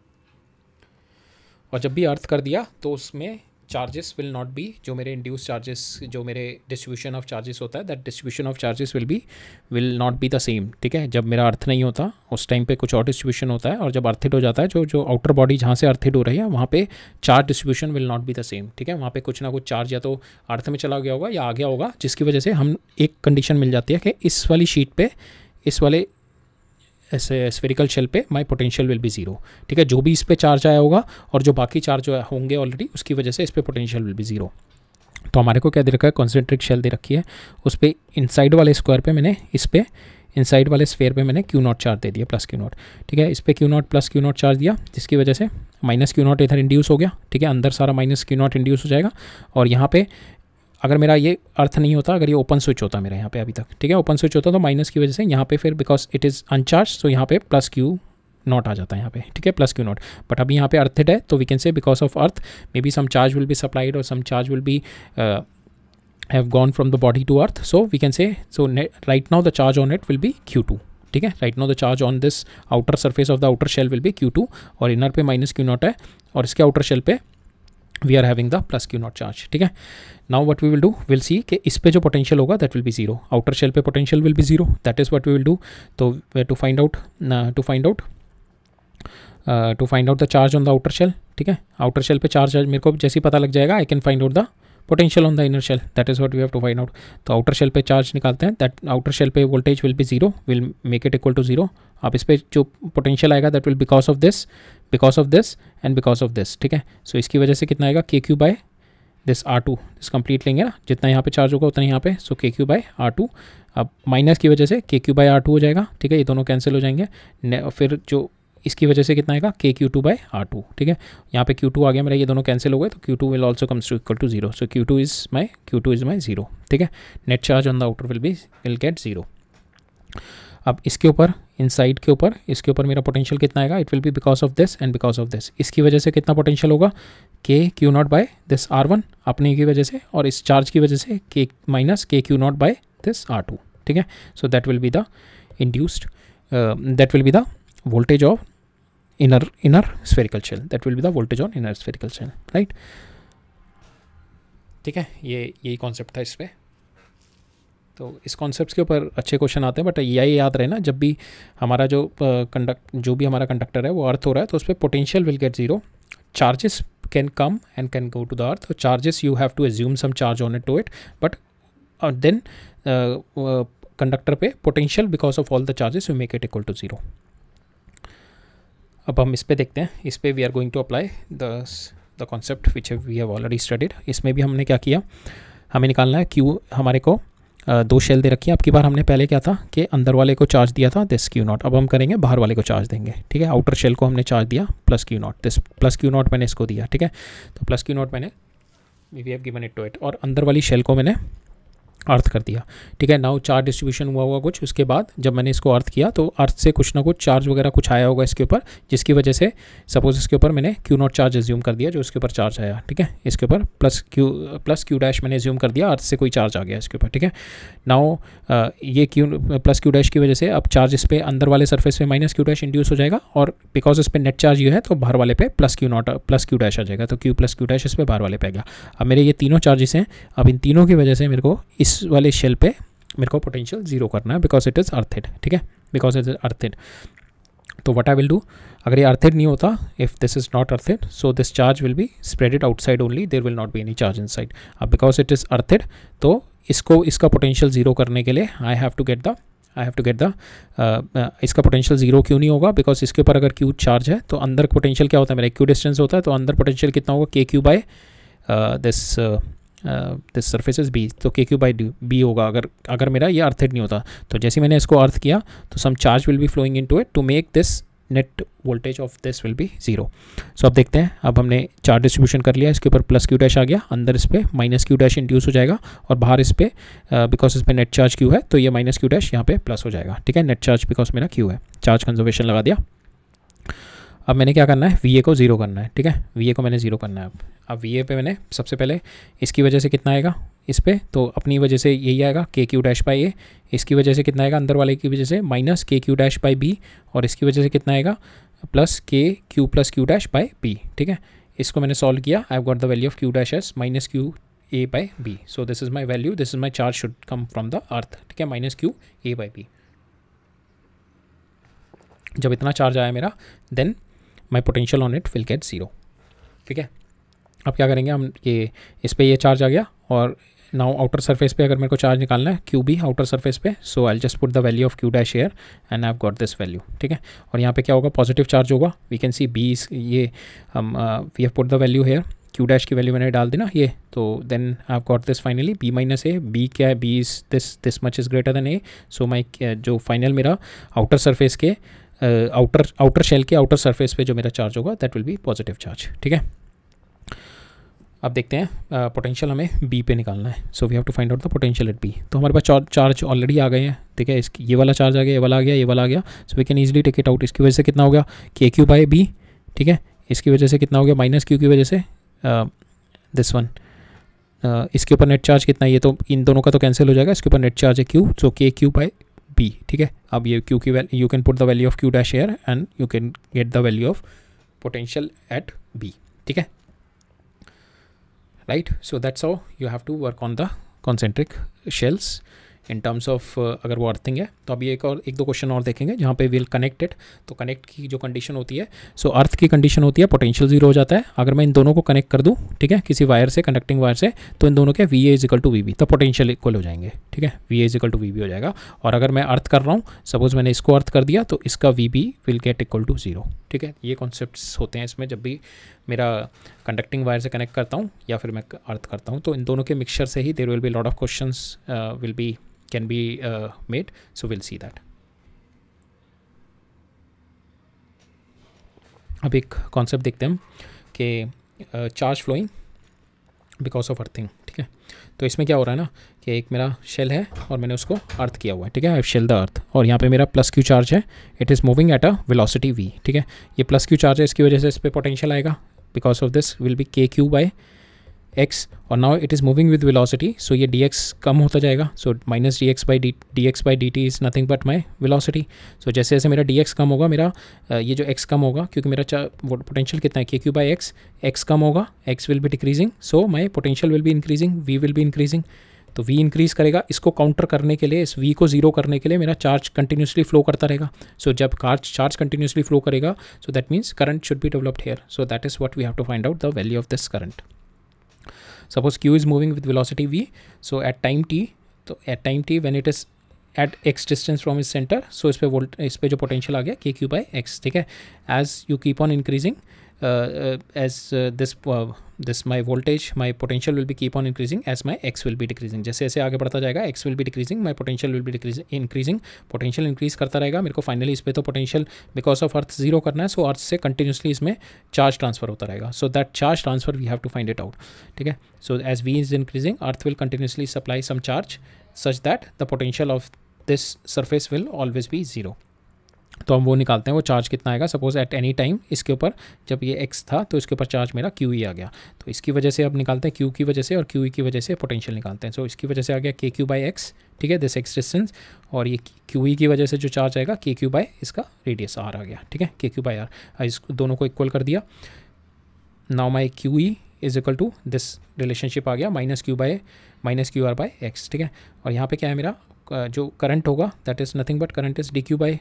और जब भी अर्थ कर दिया तो उसमें चार्जेस विल नॉट बी, जो मेरे इंड्यूस चार्जेस, जो मेरे डिस्ट्रीब्यूशन ऑफ चार्जेस होता है, that distribution of charges will not be the same, ठीक है। जब मेरा अर्थ नहीं होता उस टाइम पे कुछ और डिस्ट्रीब्यूशन होता है, और जब अर्थिड हो जाता है, जो आउटर बॉडी जहाँ से अर्थिड हो रही है वहाँ पे charge distribution will not be the same, ठीक है। वहाँ पे कुछ ना कुछ चार्ज या तो अर्थ में चला गया होगा या आ गया होगा, जिसकी वजह से हम एक कंडीशन मिल जाती है कि इस वाली शीट पे, इस वाले ऐसे स्फेरिकल शेल पे माई पोटेंशियल विल बी जीरो, ठीक है। जो भी इस पे चार्ज आया होगा और जो बाकी चार्ज होंगे ऑलरेडी, उसकी वजह से इस पे पोटेंशियल विल बी जीरो। तो हमारे को क्या दे रखा है, कॉन्सेंट्रिक शेल दे रखी है, उस पर इनसाइड वाले स्क्वायर पे मैंने, इस पे इनसाइड वाले स्फेयर पे मैंने Q0 चार्ज दे दिया, प्लस Q0, ठीक है। इस पे Q0 प्लस Q0 चार्ज दिया, जिसकी वजह से माइनस Q0 इधर इंड्यूस हो गया, ठीक है। अंदर सारा माइनस Q0 इंड्यूस हो जाएगा, और यहाँ पे अगर मेरा ये अर्थ नहीं होता, अगर ये ओपन स्विच होता मेरा यहाँ पे अभी तक, ठीक है, ओपन स्विच होता तो माइनस की वजह से यहाँ पे फिर बिकॉज इट इज़ अनचार्ज, तो यहाँ पे प्लस Q0 आ जाता है यहाँ पे, ठीक है, प्लस Q0। बट अभी यहाँ पे अर्थिड है, तो we can say because of earth may be some charge will be supplied और some charge will be have gone from the body to earth, so we can say, so right now the charge on it will be q2. ठीक है, right now the charge on this outer surface of the outer shell will be q2 और inner पे minus q not है और इसके outer shell पे we are having the plus q naught charge. ठीक है, now what we will do, will see कि इस पे जो पोटेंशियल होगा that will be zero, outer shell पे potential will be zero, that is what we will do. तो to find out the charge on the outer shell. ठीक है, outer shell पे चार्ज मेरे को जैसे ही पता लग जाएगा I can find out the potential on the inner shell, that is what we have to find out. तो आउटर शेल पे चार्ज निकालते हैं, दैट आउटर शेल पे voltage will be zero, will make it equal to zero. अब इस पे जो potential आएगा that will because of this and because of this. ठीक है, सो इसकी वजह से कितना आएगा K Q by this R2, this complete लेंगे ना, जितना यहाँ पे चार्ज होगा उतना यहाँ पे, सो के क्यू बाय R2. अब माइनस की वजह से के क्यू बाय R2 हो जाएगा. ठीक है, ये दोनों कैंसिल हो जाएंगे. फिर जो इसकी वजह से कितना आएगा के क्यू2 बाय R2. ठीक है, यहाँ पे Q2 आ गया मेरा, ये दोनों कैंसिल हो गए, तो Q2 will also comes to equal to zero. So Q2 is my zero. ठीक है, net charge on the outer will get zero. अब इसके ऊपर इनसाइड के ऊपर इसके ऊपर मेरा पोटेंशियल कितना आएगा, it will be because of this and because of this. इसकी वजह से कितना पोटेंशियल होगा, K Q not by this R1 अपने की वजह से, और इस चार्ज की वजह से के minus K Q not by this R2. ठीक है, so that will be the induced, that will be the voltage of inner spherical shell, that will be the voltage on inner spherical shell, right. ठीक है, यही concept था इस पे. तो इस कॉन्सेप्ट के ऊपर अच्छे क्वेश्चन आते हैं, बट यही याद रहे ना, जब भी हमारा जो हमारा कंडक्टर है वो अर्थ हो रहा है तो उस पर potential will get zero, charges can come and can go to the earth. Charges you have to assume some charge on it to it, but then conductor पे potential because of all the charges we make it equal to zero. अब हम इस पे देखते हैं, इस पे we are going to apply the concept which we have already studied. इसमें भी हमने क्या किया, हमें निकालना है क्यू, हमारे को दो शेल दे रखी है. आपकी बार हमने पहले क्या था कि अंदर वाले को चार्ज दिया था दिस क्यू नॉट, अब हम करेंगे बाहर वाले को चार्ज देंगे. ठीक है, आउटर शेल को हमने चार्ज दिया plus Q naught, this plus Q naught मैंने इसको दिया. ठीक है, तो प्लस क्यू नॉट मैंने we have given it to it, और अंदर वाली शेल को मैंने अर्थ कर दिया. ठीक है, नाउ चार्ज डिस्ट्रीब्यूशन हुआ होगा कुछ, उसके बाद जब मैंने इसको अर्थ किया तो अर्थ से कुछ ना कुछ चार्ज वगैरह कुछ आया होगा इसके ऊपर, जिसकी वजह से सपोज इसके ऊपर मैंने क्यू नॉट चार्ज एज्यूम कर दिया जो इसके ऊपर चार्ज आया. ठीक है, इसके ऊपर प्लस क्यू डैश मैंने एज्यूम कर दिया, अर्थ से कोई चार्ज आ गया इसके ऊपर. ठीक है, नाउ ये प्लस क्यू डैश की वजह से अब चार्ज इस पे अंदर वाले सरफेस पे माइनस क्यू डैश इंड्यूस हो जाएगा, और बिकॉज इस पे नेट चार्ज ये है तो बाहर वाले पे प्लस क्यू डैश आ जाएगा, तो क्यू प्लस क्यू डैश इस पे बाहर वाले पे आ गया. अब मेरे ये तीनों चार्जेस हैं, अब इन तीनों की वजह से मेरे को इस वाले शेल पे मेरे को पोटेंशियल जीरो करना है, बिकॉज इट इज़ अर्थेड. ठीक है, बिकॉज इट इज अर्थेड. तो व्हाट आई विल डू, अगर ये अर्थेड नहीं होता, if this is not earthed, so this charge will be spreaded outside only, there will not be any charge inside. अब because it is earthed, तो इसका potential zero करने के लिए I have to get the इसका potential zero क्यों नहीं होगा, बिकॉज इसके ऊपर अगर क्यू चार्ज है तो अंदर पोटेंशियल क्या होता है, मेरा क्यू डिस्टेंस होता है, तो अंदर पोटेंशियल कितना होगा, K Q by this surface is B, तो के क्यू बाई बी होगा अगर मेरा ये अर्थेड नहीं होता. तो जैसे मैंने इसको अर्थ किया तो some charge will be flowing into it to make this net voltage of this will be zero. So अब देखते हैं, अब हमने चार्ज डिस्ट्रीब्यूशन कर लिया, इसके ऊपर प्लस क्यू डैश आ गया, अंदर इस पर माइनस क्यू डैश इंड्यूस हो जाएगा, और बाहर इस पर बिकॉज इस पर नेट चार्ज क्यू है तो ये माइनस क्यू डैश यहाँ पे प्लस हो जाएगा. ठीक है, नेट चार्ज बिकॉज मेरा क्यू है, चार्ज कंजर्वेशन लगा दिया. अब मैंने क्या करना है, वी को ज़ीरो करना है. ठीक है, वी को मैंने ज़ीरो करना है. अब वी पे मैंने सबसे पहले इसकी वजह से कितना आएगा इस पर, तो अपनी वजह से यही आएगा के क्यू डैश बाई ए, इसकी वजह से कितना आएगा अंदर वाले की वजह से minus K Q dash by B, और इसकी वजह से कितना आएगा plus Q dash by B. ठीक है, इसको मैंने सॉल्व किया, I have got the value of Q dash S minus Q A by B. So this is my value, this is my charge should come from the earth. ठीक है, minus Q A by B. जब इतना charge आया मेरा, then my potential on it will get zero. ठीक है, अब क्या करेंगे हम, ये इस पर ये चार्ज आ गया, और नाउ आउटर सरफेस पे अगर मेरे को चार्ज निकालना है क्यू बी आउटर सरफेस पे, so I just put the value of Q dash here and I have got this value. ठीक है, और यहाँ पे क्या होगा, पॉजिटिव चार्ज होगा. वी कैन सी बी, ये हम we have put the value here, Q dash की वैल्यू मैंने डाल दी ना ये, तो then I have got this finally B minus A. B क्या है, B is this much is greater than ए, सो माई जो फाइनल मेरा आउटर सरफेस के आउटर शेल के आउटर सरफेस पे जो मेरा चार्ज होगा that will B positive charge. ठीक है, अब देखते हैं पोटेंशियल हमें बी पे निकालना है. So we have to find out the potential at B. तो हमारे पास चार्ज ऑलरेडी आ गए हैं. ठीक है, इसकी ये वाला चार्ज आ गया, ये वाला आ गया, ये वाला आ गया. So we can easily take it out. इसकी वजह से कितना हो गया, के क्यू बाई बी. ठीक है, इसकी वजह से कितना हो गया, माइनस क्यू की वजह से दिस वन इसके ऊपर नेट चार्ज कितना है, ये तो इन दोनों का तो कैंसिल हो जाएगा, इसके ऊपर नेट चार्ज है Q, so K Q by B, ठीक है। अब ये Q की value, you can put the value of Q dash here and you can get the value of potential at B, ठीक है, right. So that's how you have to work on the concentric shells in terms of अगर वो earthing है। तो अभी एक दो question और देखेंगे जहाँ पे विल कनेक्टेड। तो कनेक्ट की जो कंडीशन होती है, सो अर्थ की कंडीशन होती है पोटेंशियल जीरो हो जाता है। अगर मैं इन दोनों को कनेक्ट कर दूँ, ठीक है, किसी वायर से, कंडक्टिंग वायर से, तो इन दोनों के V A is equal to V B, तो पोटेंशियल इक्वल हो जाएंगे, ठीक है, V A is equal to V B हो जाएगा। और अगर मैं अर्थ कर रहा हूँ, सपोज मैंने इसको अर्थ कर दिया, तो इसका V B will get equal to zero, ठीक है। ये कॉन्सेप्ट्स होते हैं इसमें, जब भी मेरा कंडक्टिंग वायर से कनेक्ट करता हूँ या फिर मैं अर्थ करता हूँ, तो इन दोनों के मिक्सचर से ही there will be lot of questions will be can be made, so we'll see that. अब एक कॉन्सेप्ट देखते हैं हम कि charge flowing because of earthing, ठीक है। तो इसमें क्या हो रहा है ना कि एक मेरा शेल है और मैंने उसको अर्थ किया हुआ है, ठीक है, आई शेल द अर्थ, और यहाँ पे मेरा प्लस क्यू चार्ज है, it is moving at a velocity v, ठीक है। ये प्लस क्यू चार्ज है, इसकी वजह से इस पर पोटेंशियल आएगा, because of this will be K Q by X, और now it is moving with velocity, so ये डी एक्स कम होता जाएगा, so minus D x by D T is nothing but my velocity. So जैसे जैसे मेरा D X कम होगा, मेरा ये जो एक्स कम होगा, क्योंकि मेरा पोटेंशियल कितना है के क्यू बाई एक्स कम होगा, X will be decreasing, so my potential will be increasing, V will be increasing. तो v इंक्रीज़ करेगा, इसको काउंटर करने के लिए, इस v को जीरो करने के लिए मेरा चार्ज कंटिन्यूसली फ्लो करता रहेगा। सो जब चार्ज कंटिन्यूसली फ्लो करेगा, so that means current should be developed here, so that is what we have to find out the value of this current. Suppose q is moving with velocity v, so at time t when it is at x distance from its center, so इस पे जो potential आ गया k q by x, ठीक है। as you keep on increasing this my voltage, my potential will be keep on increasing as my x will be decreasing, जैसे जैसे आगे बढ़ता जाएगा x will be decreasing, my potential will be increasing, potential increase करता रहेगा। मेरे को finally इस पे तो potential because of earth zero करना है, सो अर्थ से कंटिन्यूसली इसमें चार्ज ट्रांसफर होता रहेगा, so that charge transfer we have to find it out, ठीक है। So as v is increasing, earth will continuously supply some charge such that the potential of this surface will always be zero. तो हम वो निकालते हैं, वो charge कितना आएगा, सपोज एट एनी टाइम इसके ऊपर जब ये x था तो इसके ऊपर चार्ज मेरा क्यू ई आ गया, तो इसकी वजह से अब निकालते हैं q की वजह से, और क्यू ई की वजह से पोटेंशियल निकालते हैं। सो इसकी वजह से आ गया के क्यू बाई एक्स, ठीक है, दिस एक्स डिस्टेंस, और ये क्यू ई की वजह से जो चार्ज आएगा के क्यू बाई इसका रेडियस आर आ गया, ठीक है, के क्यू बाई आर, इस दोनों को इक्वल कर दिया। Now my Q E is equal to this relationship आ गया minus Q R by X, ठीक है। और यहाँ पे क्या है मेरा जो करंट होगा, that is nothing but current is D Q by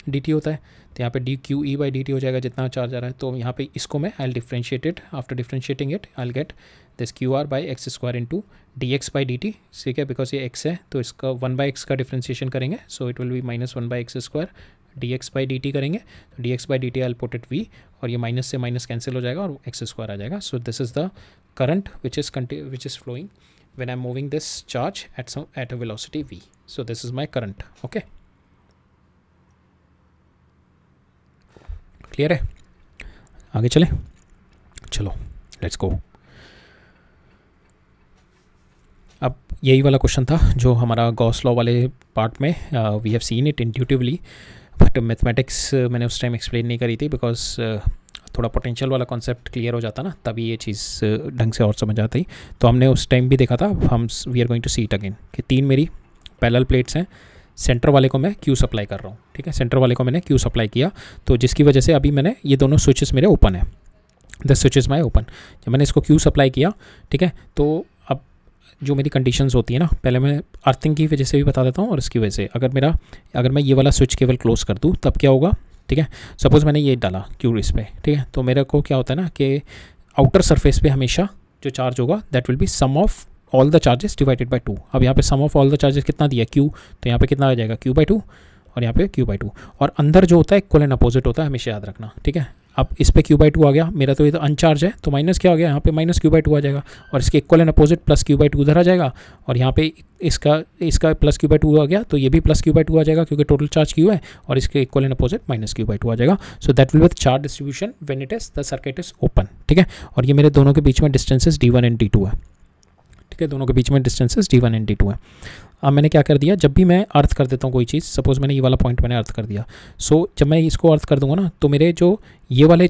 D T होता है, तो यहाँ पे D Q E by D T हो जाएगा जितना चार्ज आ रहा है। तो यहाँ पे इसको मैं I differentiate it, after differentiating it I get this Q R by X square into D x by D T, ठीक है, बिकॉज ये एक्स है तो इसका 1 बाई एक्स का डिफ्रेंशिएशन करेंगे, so it will be minus 1 by X square D x by D T करेंगे, तो D x by D T I put it V, और ये माइनस से माइनस कैंसिल हो जाएगा और एक्स स्क्वायर आ जाएगा। So this is the current which is flowing when I'm moving this charge at a velocity v. So this is my current, okay, clear है। आगे चले, चलो लेट्स गो। अब यही वाला क्वेश्चन था जो हमारा गॉस लॉ वाले पार्ट में we have seen it intuitively, but mathematics मैंने उस टाइम एक्सप्लेन नहीं करी थी, बिकॉज थोड़ा पोटेंशियल वाला कॉन्सेप्ट क्लियर हो जाता ना, तभी ये चीज़ ढंग से और समझ आती। तो हमने उस टाइम भी देखा था, हम we are going to see it again कि 3 मेरी पैरेलल प्लेट्स हैं, सेंटर वाले को मैं क्यू सप्लाई कर रहा हूँ, ठीक है, सेंटर वाले को मैंने क्यू सप्लाई किया, तो जिसकी वजह से अभी मैंने ये दोनों स्विचेस मेरे ओपन है, the switch is my open. जब मैंने इसको क्यू सप्लाई किया, ठीक है, तो अब जो मेरी कंडीशंस होती है ना, पहले मैं अर्थिंग की वजह से भी बता देता हूँ और इसकी वजह से, अगर मैं ये वाला स्विच केवल क्लोज कर दूँ तब क्या होगा, ठीक है। सपोज़ मैंने ये डाला क्यू इस पे, ठीक है, तो मेरे को क्या होता है ना कि आउटर सरफेस पे हमेशा जो चार्ज होगा that will be sum of all the charges divided by 2। अब यहाँ पे sum of all the charges कितना दिया क्यू, तो यहाँ पे कितना आ जाएगा क्यू बाई 2, और यहाँ पे क्यू बाई 2, और अंदर जो होता है इक्वल एंड अपोजिट होता है, हमेशा याद रखना, ठीक है। अब इस पे क्यू बाई 2 आ गया, मेरा तो ये तो अनचार्ज है, तो माइनस क्या आ गया, यहाँ पे माइनस क्यू बाई 2 आ जाएगा, और इसके equal and opposite plus Q by 2 उधर आ जाएगा, और यहाँ पे इसका प्लस क्यू बाई 2 आ गया, तो ये भी प्लस क्यू बाई 2 आ जाएगा क्योंकि टोटल चार्ज क्यू है, और इसके equal and opposite minus Q by 2 आ जाएगा। So that will be the charge distribution when it is the circuit is open, ठीक है। और ये मेरे दोनों के बीच में डिस्टेंसेस d1 एंड d2 है, ठीक है, दोनों के बीच में डिस्टेंसेस d1 एंड d2 है। अब मैंने क्या कर दिया, जब भी मैं अर्थ कर देता हूँ कोई चीज़, सपोज मैंने ये वाला पॉइंट मैंने अर्थ कर दिया, सो जब मैं इसको अर्थ कर दूंगा ना, तो मेरे जो ये वाले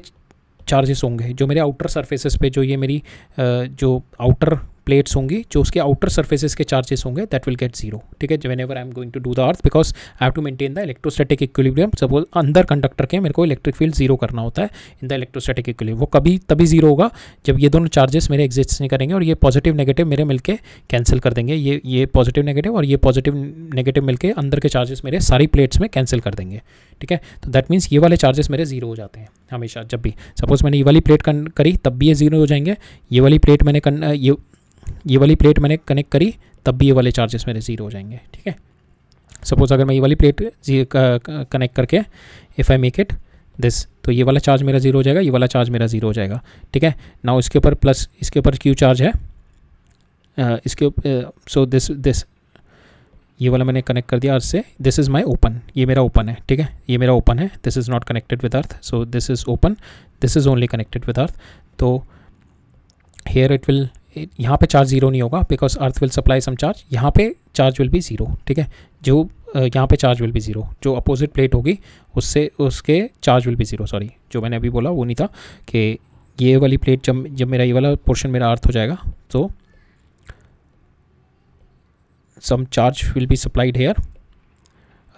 चार्जेस होंगे जो मेरे आउटर सरफेसेस पे, जो ये मेरी जो आउटर प्लेट्स होंगी, जो उसके आउटर सर्फेसेस के चार्जेस होंगे, दैट विल गेट जीरो, ठीक है, whenever I am going to do the earth, because I have to maintain the electrostatic equilibrium. Suppose अंदर कंडक्टर के मेरे को इलेक्ट्रिक फील्ड जीरो करना होता है इन द इलेक्ट्रोस्टैटिक इक्विलिब्रियम, वो कभी तभी जीरो होगा जब ये दोनों चार्जेस मेरे एग्जिस्ट नहीं करेंगे और ये पॉजिटिव नेगेटिव मेरे मिलके कैंसिल कर देंगे, ये पॉजिटिव नेगेटिव और ये पॉजिटिव नेगेटिव मिलके अंदर के चार्जेस मेरे सारी प्लेट्स में कैंसिल कर देंगे, ठीक है। तो दैट मीन्स ये वाले चार्जेस मेरे जीरो हो जाते हैं हमेशा, जब भी सपोज मैंने ये वाली प्लेट करी तब भी ये जीरो हो जाएंगे, ये वाली प्लेट मैंने कनेक्ट करी तब भी ये वाले चार्जेस मेरे जीरो हो जाएंगे, ठीक है। सपोज अगर मैं ये वाली प्लेट कनेक्ट करके if I make it this, तो ये वाला चार्ज मेरा जीरो हो जाएगा, ये वाला चार्ज मेरा जीरो हो जाएगा, ठीक है। नाउ इसके ऊपर प्लस, इसके ऊपर क्यू चार्ज है, इसके सो दिस ये वाला मैंने कनेक्ट कर दिया अर्थ से, दिस इज़ माई ओपन, ये मेरा ओपन है, ठीक है, ये मेरा ओपन है, this is not connected with earth, so this is open, this is only connected with अर्थ। तो हेयर इट विल, यहाँ पे चार्ज जीरो नहीं होगा because earth will supply some charge, यहाँ पे चार्ज विल बी ज़ीरो, ठीक है, जो यहाँ पे चार्ज विल बी ज़ीरो, जो अपोजिट प्लेट होगी उससे उसके charge will be zero, sorry जो मैंने अभी बोला वो नहीं था, कि ये वाली प्लेट जब मेरा ये वाला पोर्शन मेरा अर्थ हो जाएगा तो some charge will be supplied here,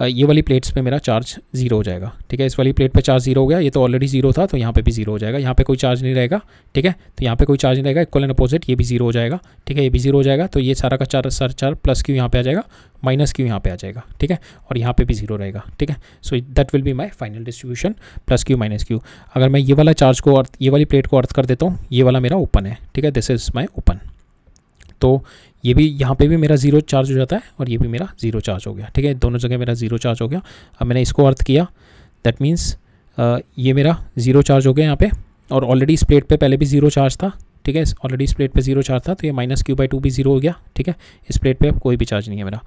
ये वाली प्लेट्स पे मेरा चार्ज जीरो हो जाएगा, ठीक है। इस वाली प्लेट पे चार्ज जीरो हो गया, ये तो ऑलरेडी जीरो था तो यहाँ पे भी जीरो हो जाएगा, यहाँ पे कोई चार्ज नहीं रहेगा, ठीक है, तो यहाँ पे कोई चार्ज नहीं रहेगा, इक्वल एंड अपोजिट ये भी जीरो हो जाएगा, ठीक है, ये भी जीरो हो जाएगा, तो ये सारा का चार प्लस क्यू यहाँ पे आ जाएगा, माइनस क्यू यहाँ पे आ जाएगा, ठीक है, और यहाँ पे भी जीरो रहेगा, ठीक है। So that will be my final distribution, plus Q minus Q. अगर मैं ये वाला चार्ज को अर्थ, ये वाली प्लेट को अर्थ कर देता हूँ, ये वाला मेरा ओपन है, ठीक है, दिस इज़ माई ओपन, तो ये भी यहाँ पे भी मेरा जीरो चार्ज हो जाता है और ये भी मेरा जीरो चार्ज हो गया, ठीक है, दोनों जगह मेरा जीरो चार्ज हो गया। अब मैंने इसको अर्थ किया, दैट मीन्स ये मेरा जीरो चार्ज हो गया यहाँ पे, और ऑलरेडी इस प्लेट पे पहले भी जीरो चार्ज था, ठीक है, ऑलरेडी इस प्लेट पे जीरो चार्ज था, तो ये माइनस क्यू बाई टू भी जीरो हो गया, ठीक है, इस प्लेट पे अब कोई भी चार्ज नहीं है मेरा।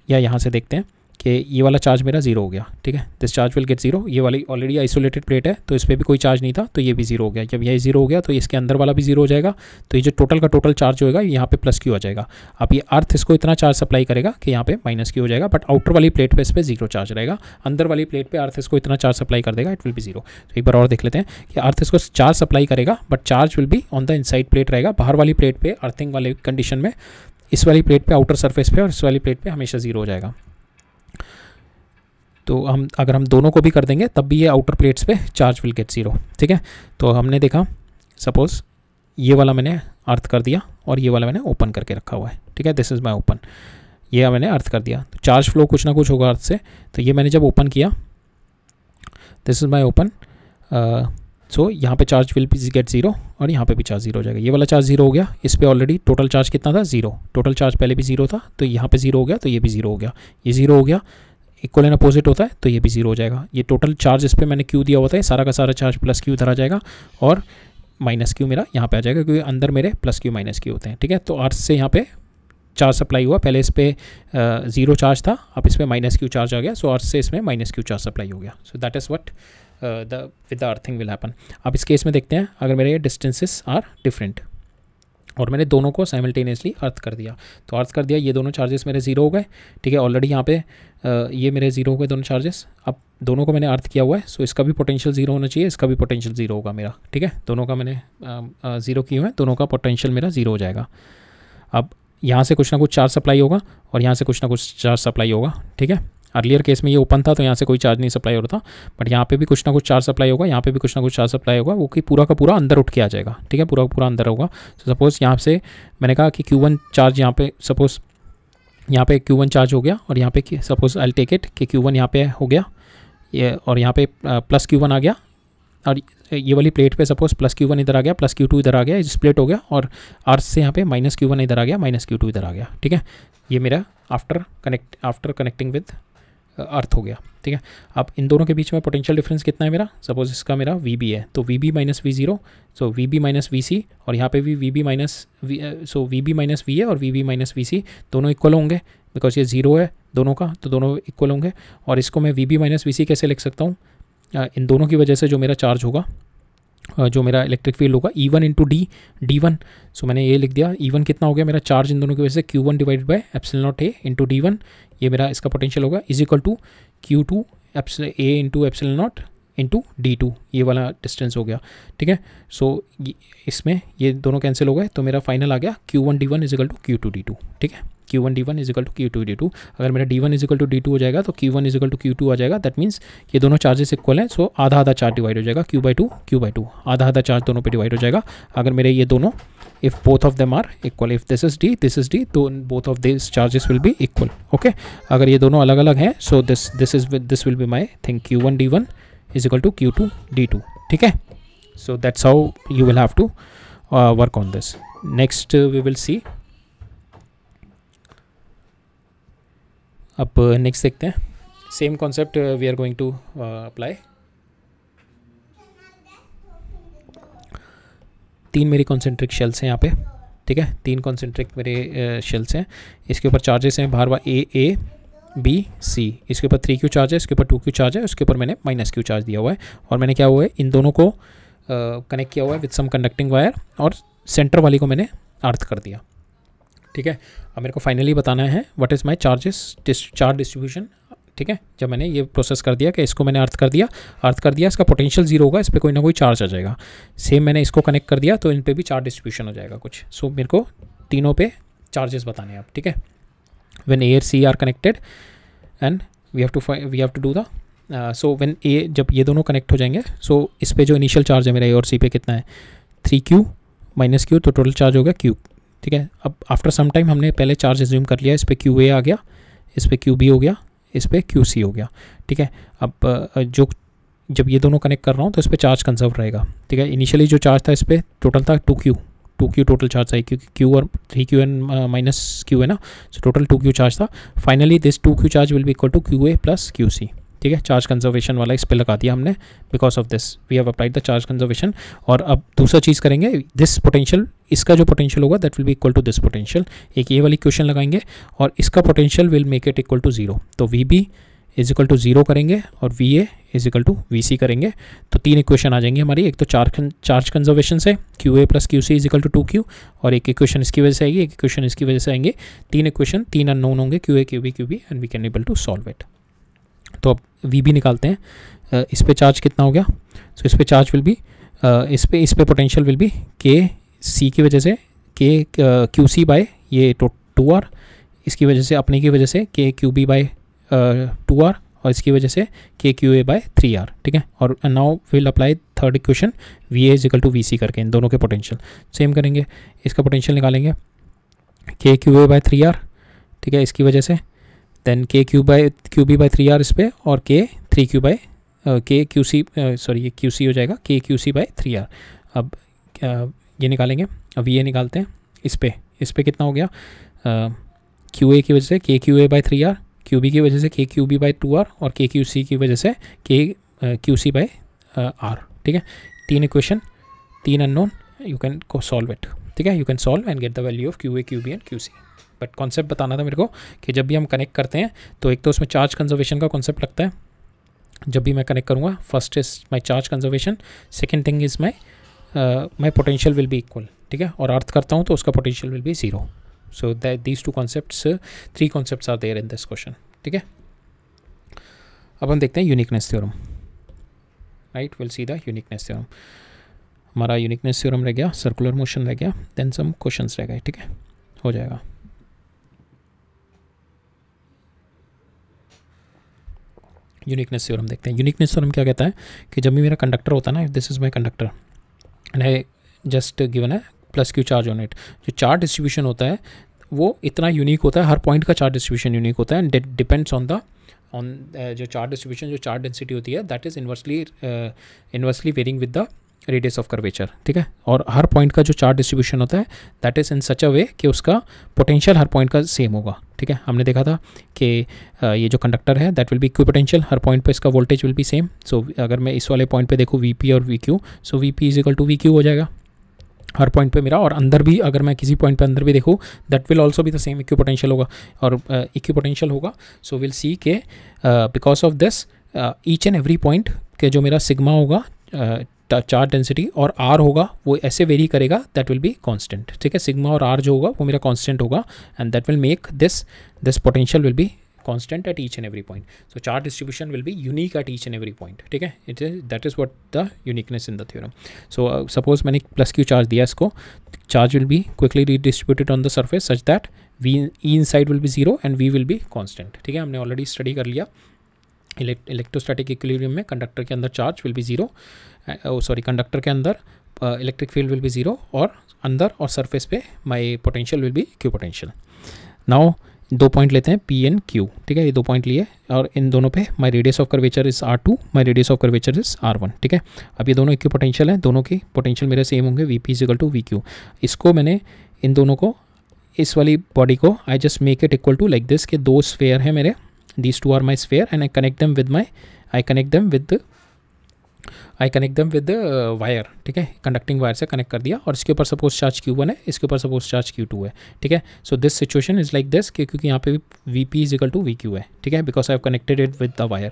या यहाँ से देखते हैं कि ये वाला चार्ज मेरा जीरो हो गया, ठीक है, this charge will get zero, ये वाली ऑलरेडी आइसोलेटेड प्लेट है तो इस पर भी कोई चार्ज नहीं था तो ये भी जीरो हो गया, जब ये जीरो हो गया तो इसके अंदर वाला भी जीरो हो जाएगा, तो ये जो टोटल का टोटल चार्ज होगा यहाँ पे प्लस क्यू आ जाएगा। अब ये अर्थ इसको इतना चार्ज सप्लाई करेगा कि यहाँ पे माइनस क्यू हो जाएगा, बट आउटर वाली प्लेट पे इस पर जीरो चार्ज रहेगा, अंदर वाली प्लेट पे अर्थ इसको इतना चार्ज सप्लाई कर देगा, इट विल बी जीरो। तो एक बार और देख लेते हैं कि अर्थ इसको चार्ज सप्लाई करेगा but charge will be on the inside plate रहेगा, बाहर वाली प्लेट पे अर्थिंग वाले कंडीशन में इस वाली प्लेट पे आउटर सरफेस पे और इस वाली प्लेट पे हमेशा जीरो हो जाएगा। तो अगर हम दोनों को भी कर देंगे तब भी ये आउटर प्लेट्स पे चार्ज विल गेट जीरो, ठीक है। तो हमने देखा सपोज ये वाला मैंने अर्थ कर दिया और ये वाला मैंने ओपन करके रखा हुआ है, ठीक है, दिस इज़ माई ओपन, ये मैंने अर्थ कर दिया, तो चार्ज फ्लो कुछ ना कुछ होगा अर्थ से, तो ये मैंने जब ओपन किया, दिस इज़ माई ओपन, सो यहाँ पे charge will B get zero और यहाँ पे भी चार्ज जीरो हो जाएगा, ये वाला चार्ज जीरो हो गया, इस पर ऑलरेडी टोटल चार्ज कितना था, जीरो, टोटल चार्ज पहले भी जीरो था तो यहाँ पे जीरो हो गया, तो ये भी जीरो हो गया, ये जीरो हो गया, इक्वल एंड अपोजिट होता है तो ये भी जीरो हो जाएगा, ये टोटल चार्ज इस पर मैंने क्यू दिया होता है, सारा का सारा चार्ज प्लस क्यू इधर आ जाएगा और माइनस क्यू मेरा यहाँ पे आ जाएगा, क्योंकि अंदर मेरे प्लस क्यू माइनस क्यू होते हैं, ठीक है। तो अर्थ से यहाँ पे चार्ज सप्लाई हुआ, पहले इस पर जीरो चार्ज था, अब इस पर माइनस क्यू चार्ज आ गया, सो अर्थ से इसमें माइनस क्यू चार्ज सप्लाई हो गया, सो that is what with the earthing will happen. अब इस केस में देखते हैं अगर मेरे डिस्टेंसेस आर डिफरेंट और मैंने दोनों को साइमल्टेनियसली अर्थ कर दिया, तो अर्थ कर दिया, ये दोनों चार्जेस मेरे जीरो हो गए, ठीक है, ऑलरेडी यहाँ पे ये मेरे जीरो हो गए दोनों चार्जेस, अब दोनों को मैंने अर्थ किया हुआ है, सो इसका भी पोटेंशियल जीरो होना चाहिए, इसका भी पोटेंशियल जीरो होगा मेरा, ठीक है, दोनों का मैंने जीरो किया हुआ है, दोनों का पोटेंशियल मेरा जीरो हो जाएगा। अब यहाँ से कुछ ना कुछ चार्ज सप्लाई होगा और यहाँ से कुछ ना कुछ चार्ज सप्लाई होगा, ठीक है। अर्लियर केस में ये ओपन था तो यहाँ से कोई चार्ज नहीं सप्लाई हो रहा था, बट यहाँ पे भी कुछ ना कुछ चार्ज सप्लाई होगा, यहाँ पे भी कुछ ना कुछ चार्ज सप्लाई होगा, वो कि पूरा का पूरा अंदर उठ के आ जाएगा, ठीक है, पूरा का पूरा अंदर होगा। तो सपोज़ यहाँ से मैंने कहा कि Q1 चार्ज यहाँ पे, सपोज़ यहाँ पे Q1 चार्ज हो गया और यहाँ पे सपोज़ आई टेक इट कि Q1 यहाँ पे हो गया ये, और यहाँ पे प्लस Q1 आ गया, और ये वाली प्लेट पे सपोज प्लस Q1 इधर आ गया, प्लस Q2 इधर आ गया, स्प्लिट हो गया, और अर्थ से यहाँ पे माइनस Q1 इधर आ गया, माइनस Q2 इधर आ गया, ठीक है। ये मेरा आफ्टर कनेक्टिंग विद अर्थ हो गया, ठीक है। अब इन दोनों के बीच में पोटेंशियल डिफरेंस कितना है मेरा, सपोज इसका मेरा VB है, तो VB माइनस V0, सो VB माइनस VC, और यहाँ पे भी VB minus so VB minus VA और VB माइनस VC दोनों इक्वल होंगे, बिकॉज ये जीरो है दोनों का, तो दोनों इक्वल होंगे। और इसको मैं VB माइनस VC कैसे लिख सकता हूँ, इन दोनों की वजह से जो मेरा चार्ज होगा, जो मेरा इलेक्ट्रिक फील्ड होगा E1 इंटू D1, सो मैंने ये लिख दिया, E1 कितना हो गया मेरा चार्ज इन दोनों की वजह से, Q1 divided by epsilon naught A into D1, ये मेरा इसका पोटेंशियल होगा, is equal to Q2 A into epsilon not into D2, ये वाला डिस्टेंस हो गया, ठीक है। सो इसमें ये दोनों कैंसिल हो गए, तो मेरा फाइनल आ गया Q1D1 is equal to Q2D2, ठीक है। Q1D1 is equal to Q2D2। अगर मेरा D1 is equal to D2 हो जाएगा तो Q1 is equal to Q2 आ जाएगा। दैट मीन्स ये दोनों चार्जेस इक्वल हैं, सो आधा आधा चार्ज डिवाइड हो जाएगा, Q/2, आधा आधा चार्ज दोनों पे डिवाइड हो जाएगा। अगर मेरे ये दोनों, if both of them are equal, if this is D, तो both of this charges will be equal, okay. अगर ये दोनों अलग अलग हैं, so this will be my thing, Q1D1 is equal to Q2D2, ठीक है। So that's how you will have to work on this. Next we will see, अब next देखते हैं, same concept we are going to apply. 3 मेरी concentric shells हैं यहाँ पे, ठीक है, 3 कॉन्सेंट्रिक मेरे शेल्स हैं। इसके ऊपर चार्जेस हैं बाहर A, B, C। इसके ऊपर 3Q चार्ज है, इसके ऊपर 2Q चार्ज है, उसके ऊपर मैंने -Q चार्ज दिया हुआ है। और मैंने क्या हुआ है, इन दोनों को कनेक्ट किया हुआ है विद सम कंडक्टिंग वायर, और सेंटर वाली को मैंने अर्थ कर दिया, ठीक है। अब मेरे को फाइनली बताना है what is my charge distribution, ठीक है। जब मैंने ये प्रोसेस कर दिया कि इसको मैंने अर्थ कर दिया, इसका पोटेंशियल 0 होगा, इस पर कोई ना कोई चार्ज आ जाएगा। सेम मैंने इसको कनेक्ट कर दिया तो इन पे भी चार्ज डिस्ट्रीब्यूशन हो जाएगा कुछ। सो मेरे को तीनों पे चार्जेस बताने हैं अब, ठीक है। व्हेन A और C are connected and we have to do the so when A, जब ये दोनों कनेक्ट हो जाएंगे, सो इस पे जो इनिशियल चार्ज है मेरा A और C पे कितना है, 3Q -Q, तो टोटल चार्ज हो गया Q, ठीक है। अब आफ्टर सम टाइम हमने पहले चार्ज एज्यूम कर लिया, इस पे QA आ गया, इस पे QB हो गया, इस पे QC हो गया, ठीक है। अब जब ये दोनों कनेक्ट कर रहा हूँ तो इस पे चार्ज कंजर्व रहेगा, ठीक है। इनिशियली जो चार्ज था इस पे टोटल था 2Q टोटल चार्ज है, क्योंकि Q और 3Q एंड -Q है ना, सो टोटल 2Q चार्ज था। Finally this 2Q charge will be equal to QA plus QC, ठीक है। चार्ज कंजर्वेशन वाला इस पे लगा दिया हमने, because of this we have applied the charge conservation. और अब दूसरा चीज़ करेंगे, दिस पोटेंशियल, इसका जो पोटेंशियल होगा that will be equal to this potential. एक ये वाली क्वेश्चन लगाएंगे और इसका potential will make it equal to 0, तो VB इज इक्वल टू 0 करेंगे और VA is equal to VC करेंगे, तो 3 इक्वेशन आ जाएंगी हमारी। एक तो चार्ज कंजर्वेशन से QA plus QC is equal to 2Q, और एक इक्वेशन इसकी वजह से आएगी, एक इक्वेशन इसकी वजह से आएंगे। 3 इक्वेशन, 3 अननोन होंगे, QA QB QB, and we can able to solve it. तो अब VB निकालते हैं। इस पे चार्ज कितना हो गया, सो इस पे चार्ज विल बी, इस पे पोटेंशियल विल बी KC की वजह से QC बाय ये 2R, इसकी वजह से अपने की वजह से QB बाय 2R, और इसकी वजह से QA बाय 3R, ठीक है। और now will apply third equation, VA is equal to VC करके इन दोनों के पोटेंशियल सेम करेंगे। इसका पोटेंशियल निकालेंगे QA बाय 3R, ठीक है, इसकी वजह से, देन QB बाय 3R इस पे, और QC ये QC हो जाएगा QC बाय 3R। अब ये निकालेंगे, अब VA निकालते हैं। इस पे कितना हो गया, QA की वजह से QA बाय 3R, QB की वजह से QB बाय 2R, और QC की वजह से QC बाय R, ठीक है। 3 इक्वेशन, 3 अननोन, यू कैन को सॉल्व इट, ठीक है। You can solve and gate the value of QA QB and QC। But concept बताना था मेरे को कि जब भी हम कनेक्ट करते हैं तो एक तो उसमें चार्ज कंजर्वेशन का कॉन्सेप्ट लगता है। जब भी मैं कनेक्ट करूँगा, first is my charge conservation, second thing is my potential will be equal, ठीक है। और अर्थ करता हूँ तो उसका potential will be 0। So that these 2 concepts, 3 concepts are there in this question, ठीक है। अब हम देखते हैं uniqueness theorem, right, will see the uniqueness theorem. हमारा यूनिकनेस थ्योरम रह गया, सर्कुलर मोशन रह गया, देन सम क्वेश्चंस रह गए, ठीक है, हो जाएगा। यूनिकनेस थ्योरम देखते हैं। यूनिकनेस थ्योरम क्या कहता है कि जब भी मेरा कंडक्टर होता है ना, this is my conductor and I just given है +Q चार्ज ऑन इट, जो चार्ज डिस्ट्रीब्यूशन होता है वो इतना यूनिक होता है, हर पॉइंट का चार्ज डिस्ट्रीब्यूशन यूनिक होता है, एंड डिपेंड्स ऑन जो चार्ज डिस्ट्रीब्यूशन, जो चार्ज डेंसिटी होती है, that is inversely varying with the radius of curvature, ठीक है। और हर पॉइंट का जो चार्ज डिस्ट्रीब्यूशन होता है दैट इज़ इन सच अ वे कि उसका पोटेंशियल हर पॉइंट का सेम होगा, ठीक है। हमने देखा था कि ये जो कंडक्टर है that will B equipotential, her point पे इसका वोल्टेज विल बी सेम। सो अगर मैं इस वाले पॉइंट पे देखूँ VP और VQ, so VP is equal to VQ हो जाएगा हर पॉइंट पे मेरा। और अंदर भी अगर मैं किसी पॉइंट पे अंदर भी देखूँ that will also be the same, equipotential होगा और इक्विपोटेंशियल होगा। सो विल सी के because of this each and every point के जो मेरा सिग्मा होगा चार्ज डेंसिटी और R होगा वो ऐसे वेरी करेगा, दैट विल बी कांस्टेंट, ठीक है। सिग्मा और R जो होगा वो मेरा कांस्टेंट होगा, and that will make this potential will B constant at each and every point. So charge distribution will be unique at each and every point. ठीक है, that is what the uniqueness in the theorem. So suppose मैंने plus q charge दिया इसको, charge will be quickly redistributed on the surface such that v e inside will be 0 and v will be constant. ठीक है, हमने already study कर लिया electrostatic equilibrium में conductor के अंदर charge will be 0, sorry conductor के अंदर इलेक्ट्रिक फील्ड विल बी 0 और अंदर और सरफेस पे माई potential will B Q potential. Now 2 point लेते हैं P एंड Q. ठीक है, ये 2 पॉइंट लिए और इन दोनों पे my radius of curvature is R2, my radius of curvature is R1. ठीक है, अब ये दोनों इक्वी पोटेंशियल हैं, दोनों की पोटेंशियल मेरे सेम होंगे Vp is equal to VQ. इसको मैंने इन दोनों को, इस वाली बॉडी को I just make it equal to like this कि 2 स्फेयर हैं मेरे, these two are my sphere and I connect them with the wire. ठीक है, कंडक्टिंग वायर से कनेक्ट कर दिया और इसके ऊपर सपोज चार्ज Q1 है, इसके ऊपर सपोज चार्ज Q2 है. ठीक है, so this situation is like this क्योंकि यहाँ पे भी Vp is equal to VQ है. ठीक है, because I have connected it with the wire.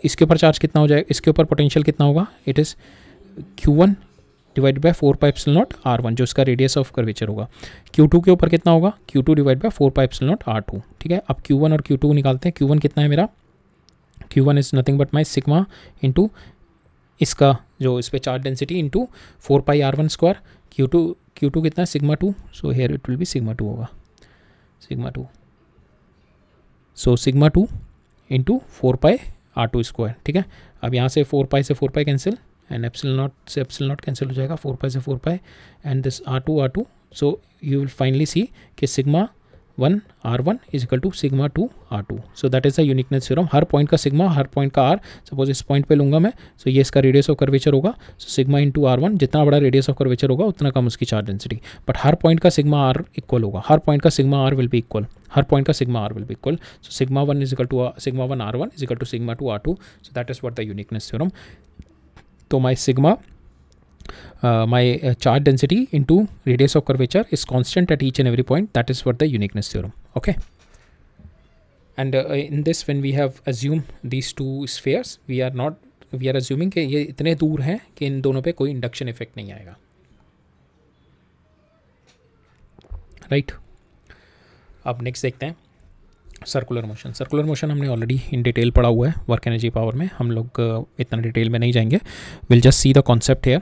इसके ऊपर चार्ज कितना हो जाएगा, इसके ऊपर पोटेंशियल कितना होगा, it is Q1 divide by 4 pi epsilon not R1 जो इसका रेडियस ऑफ कर्वेचर होगा. Q2 के ऊपर कितना होगा, Q2 divide by 4 pi epsilon not R2. ठीक है, अब Q1 और Q2 निकालते हैं. Q1 कितना है मेरा, Q1 is nothing but my sigma into इसका जो इस पर चार्ज डेंसिटी इंटू 4 पाई R1 स्क्वायर. Q2 कितना है, sigma 2. So here it will B sigma 2 होगा, सिग्मा 2. सो सिग्मा 2 इंटू 4 पाई R2 स्क्वायर. ठीक है, अब यहाँ से 4 पाई से 4 pi cancel and epsilon not से एप्सिलॉन नॉट कैंसिल हो जाएगा, 4 पाई से 4 पाई and this R2. So you will finally see कि sigma 1 R1 is equal to sigma 2 R2. So that is the uniqueness theorem. हर पॉइंट का सिग्मा, हर point का R. Suppose इस पॉइंट पे लूँगा मैं, सो ये इसका रेडियस ऑफ कर्वेचर होगा. सो सिग्मा इंटू R1, जितना बड़ा रेडियस ऑफ कर्वेचर होगा उतना कम उसकी चार्ज डेंसिटी. बट हर पॉइंट का सिग्मा R इक्वल होगा, हर पॉइंट का sigma R will be equal, हर पॉइंट का sigma R will be equal. So sigma 1 is equal to sigma 1 R1 is equal to sigma 2 R2. So that is what the uniqueness theorem. तो my sigma my charge density into radius of curvature is constant at each and every point. That is what the uniqueness theorem. Okay, and in this when we have assumed these two spheres, we are assuming कि ये इतने दूर हैं कि इन दोनों पे कोई induction effect नहीं आएगा. राइट, अब नेक्स्ट देखते हैं सर्कुलर मोशन. सर्कुलर मोशन हमने ऑलरेडी इन डिटेल पढ़ा हुआ है वर्क एनर्जी पावर में, हम लोग इतना डिटेल में नहीं जाएंगे. Will just see the concept here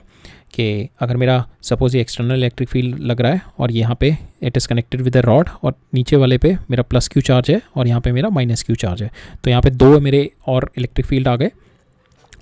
कि अगर मेरा सपोज ये एक्सटर्नल इलेक्ट्रिक फील्ड लग रहा है और यहाँ पे it is connected with a rod और नीचे वाले पे मेरा प्लस क्यू चार्ज है और यहाँ पे मेरा माइनस क्यू चार्ज है. तो यहाँ पे 2 मेरे और इलेक्ट्रिक फील्ड आ गए,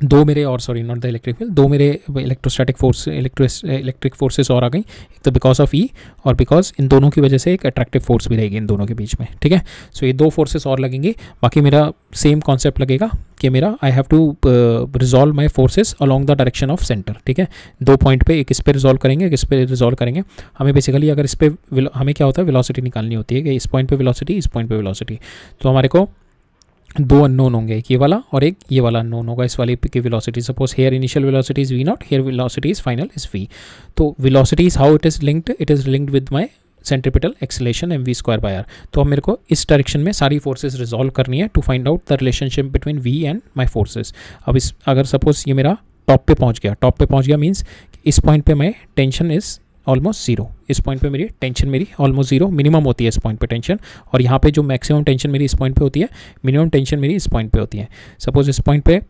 2 मेरे और sorry not the electric field, 2 मेरे इलेक्ट्रोस्टैटिक फोर्स इलेक्ट्रिक फोर्सेस और आ गई. एक तो बिकॉज ऑफ ई और बिकॉज इन दोनों की वजह से एक अट्रैक्टिव फोर्स भी रहेगी इन दोनों के बीच में. ठीक है, सो ये 2 फोर्सेस और लगेंगी. बाकी मेरा सेम कॉन्सेप्ट लगेगा कि मेरा I have to resolve my forces along the direction of centre. ठीक है, 2 पॉइंट पे, एक इस पर रिजॉल्व करेंगे, एक इस पर रिजॉल्व करेंगे. हमें बेसिकली अगर इस पर हमें क्या होता है, वेलोसिटी निकालनी होती है कि इस पॉइंट पे वेलोसिटी, इस पॉइंट पे वेलोसिटी. तो हमारे को 2 अननोन होंगे, एक ये वाला और एक ये वाला अननोन होगा. इस वाले की velocity suppose here initial velocity is V0, here velocity is final is V. तो velocity is how it is linked with my centripetal acceleration mv square by r. तो अब मेरे को इस डायरेक्शन में सारी फोर्सेस रिजॉल्व करनी है to find out the relationship between v and my forces. अब इस अगर सपोज ये मेरा टॉप पे पहुंच गया मीन्स इस पॉइंट पे माई टेंशन इज ऑलमोस्ट 0. इस पॉइंट पे मेरी टेंशन ऑलमोस्ट 0 मिनिमम होती है इस पॉइंट पे टेंशन, और यहाँ पे जो मैक्सिमम टेंशन मेरी इस पॉइंट पे होती है, मिनिमम टेंशन मेरी इस पॉइंट पे होती है. सपोज इस पॉइंट पे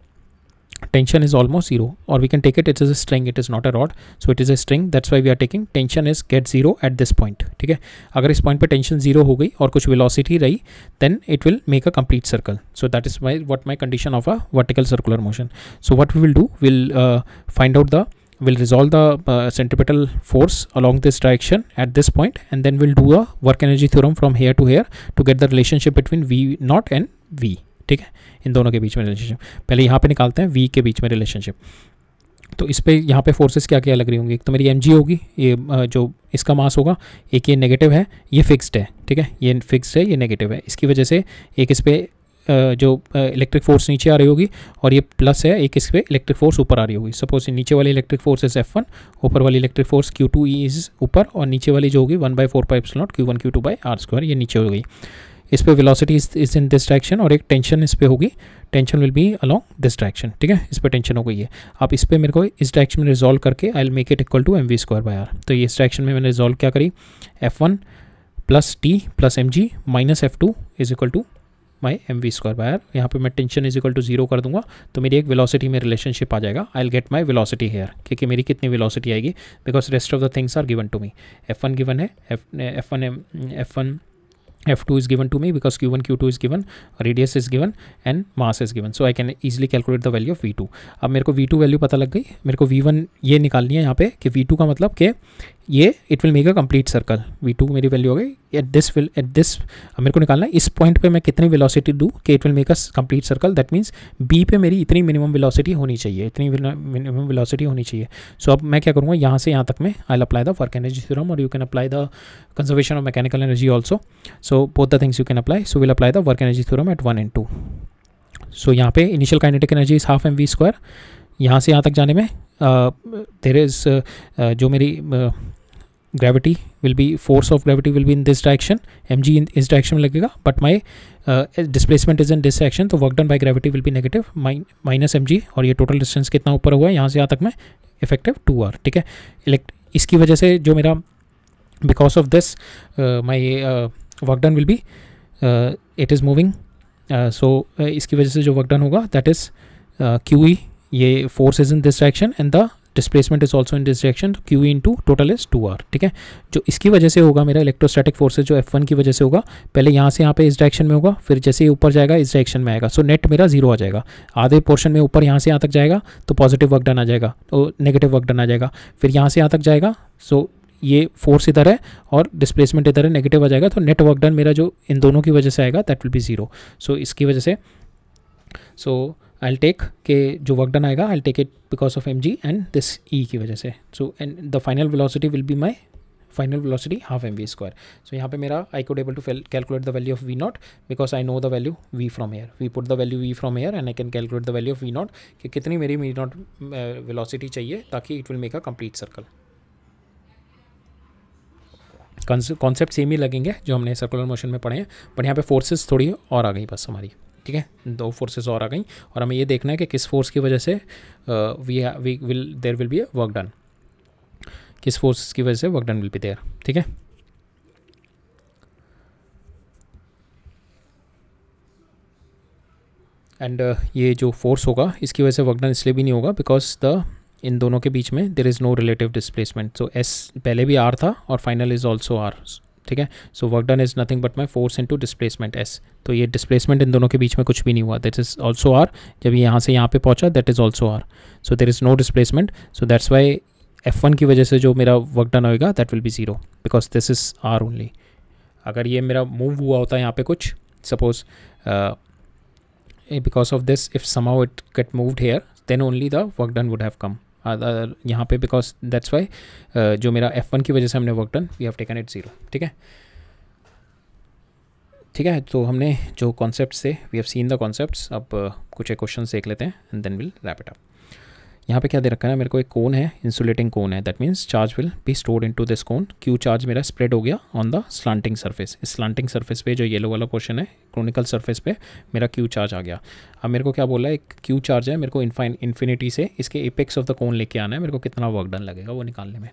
tension is almost 0 or we can take it as a string, it is not a rod, so it is a string, that's why we are taking tension is get 0 at this point. ठीक है, अगर इस पॉइंट पे tension 0 हो गई और कुछ वेलोसिटी रही then it will make a complete circle. So that is what my condition of a vertical circular motion. So what we will do, we'll resolve the centripetal force along this direction at this point, and then we'll do a work energy theorem from here to here to get the relationship between V0 and V. ठीक है, इन दोनों के बीच में relationship पहले यहाँ पे निकालते हैं, V के बीच में रिलेशनशिप. तो इस पे यहाँ पे फोर्सेस क्या क्या लग रही होंगी, एक तो मेरी mg होगी, ये जो इसका मास होगा, एक ये नेगेटिव है, ये फिक्स्ड है. ठीक है, ये फिक्स्ड है, ये नेगेटिव है. इसकी वजह से एक इस पर जो इलेक्ट्रिक फोर्स नीचे आ रही होगी और ये प्लस है, एक इस पर इलेक्ट्रिक फोर्स ऊपर आ रही होगी. सपोज नीचे वाली इलेक्ट्रिक फोर्स इज F1, ऊपर वाली इलेक्ट्रिक फोर्स Q2E इज ऊपर, और नीचे वाली जो होगी 1/4πε0 Q1 Q2/r², ये नीचे हो गई. इस पे velocity is in this direction और एक टेंशन इस पे होगी, tension will be along this direction. ठीक है, इस पे टेंशन हो गई है. अब इस पे मेरे को इस डायरेक्शन में रिजॉल्व करके I will make it equal to mv²/r. तो ये इस डायरेक्शन में मैंने रिजॉल्व क्या करी, F1 + t + mg - F2 is equal to my M V square by R. यहाँ पे मैं टेंशन इज इक्वल टू 0 कर दूंगा तो मेरी एक वेलोसिटी में रिलेशनशिप आ जाएगा। I will get my velocity here, क्योंकि मेरी कितनी वेलोसिटी आएगी, because rest of the things are given to me. F1 given है, F1 F2 is given to me because Q1 Q2 is given, radius is given and mass is given, so I can easily calculate the value of V2। अब मेरे को V2 value पता लग गई, मेरे को V1 ये निकालनी है यहाँ पे कि V2 का मतलब कि ये it will make a complete circle. V2 मेरी वैल्यू हो गई एट दिस अब मेरे को निकालना है इस पॉइंट पे मैं कितनी वेलोसिटी दूँ कि it will make a complete circle. That means B पे मेरी इतनी मिनिमम वेलोसिटी होनी चाहिए, इतनी मिनिमम वेलोसिटी होनी चाहिए। सो अब मैं क्या करूँगा, यहाँ से यहाँ तक में I will apply the work energy theorem, और you can apply the conservation of mechanical energy also. So both the things you can apply. So will apply the work energy theorem at 1 and 2। So यहाँ पे initial kinetic energy is half mv square. यहाँ से यहाँ तक जाने में there is जो मेरी gravity will be, force of gravity will be in this direction, mg in इस डायरेक्शन में लगेगा, but my displacement is in this direction, तो work done by gravity will be negative minus mg। और ये total distance कितना ऊपर हुआ है यहाँ से यहाँ तक में, इफेक्टिव 2r। ठीक है, इसकी वजह से जो मेरा because of this my work done will be it is moving, so इसकी वजह से जो वर्क डन होगा दैट इज़ QE, ये force is in this direction and the displacement is also in this direction, तो QE into total is 2r। ठीक है, जो इसकी वजह से होगा मेरा इलेक्ट्रोस्टैटिक फोर्सेज जो F1 की वजह से होगा, पहले यहाँ से यहाँ पे इस डायरेक्शन में होगा, फिर जैसे ही ऊपर जाएगा इस डायरेक्शन में आएगा, सो नेट मेरा 0 आ जाएगा। आधे पोर्शन में ऊपर यहाँ से यहाँ तक जाएगा तो पॉजिटिव वर्क डन आ जाएगा, तो नेगेटिव वर्क डन आ जाएगा, फिर यहाँ से यहाँ तक जाएगा, सो ये फोर्स इधर है और डिस्प्लेसमेंट इधर है, नेगेटिव आ जाएगा, तो नेट वर्क डन मेरा जो इन दोनों की वजह से आएगा दैट विल बी 0। सो इसकी वजह से सो आई टेक के जो वर्क डन आएगा I take it because of mg and this E की वजह से। So and the final velocity will be my final velocity half mv square. So यहाँ पे मेरा I could able to calculate the value of V0 because I know the value V from here. We put the value V from here and I can calculate the value of V0 कि कितनी मेरी V0 velocity चाहिए ताकि it will make a complete circle. Concept same ही लगेंगे जो हमने circular motion में पढ़े हैं, बट यहाँ पे फोर्सेस थोड़ी और आ गई बस हमारी। ठीक है, 2 फोर्सेस और आ गई और हमें ये देखना है कि किस फोर्स की वजह से there will be a work done, किस फोर्स की वजह से work done will be there. ठीक है, एंड ये जो फोर्स होगा इसकी वजह से वर्क डन इसलिए भी नहीं होगा बिकॉज इन दोनों के बीच में there is no relative displacement. So S पहले भी R था और फाइनल इज़ ऑल्सो R। ठीक है, so work done is nothing but my force into displacement S। तो ये डिस्प्लेसमेंट इन दोनों के बीच में कुछ भी नहीं हुआ, दैट इज़ ऑल्सो R। जब यहाँ से यहाँ पे पहुँचा that is also R, so there is no displacement, so that's why F1 की वजह से जो मेरा वर्क डन होएगा that will be 0 because this is R only. अगर ये मेरा मूव हुआ होता है यहाँ पे कुछ, suppose because of this if somehow it get moved here then only the work done would have come यहाँ पे, बिकॉज दैट्स वाई जो मेरा F1 की वजह से हमने work done we have taken it 0। ठीक है, ठीक है, तो हमने जो कॉन्सेप्ट्स थे we have seen the concepts. अब कुछ एक क्वेश्चन देख लेते हैं and then will wrap it up. यहाँ पे क्या दे रखा है, मेरे को एक कोन है, इंसुलेटिंग कोन है, that means charge will be stored into this cone. Q charge मेरा स्प्रेड हो गया ऑन द स्लांटिंग सरफेस। इस स्लांटिंग सरफेस पे जो येलो वाला पोर्शन है कोनिकल सरफेस पे मेरा Q चार्ज आ गया। अब मेरे को क्या बोला है, एक Q चार्ज है, मेरे को इन्फिनिटी से इसके एपेक्स ऑफ द कोन लेके आना है, मेरे को कितना वर्क डन लगेगा वो निकालने में।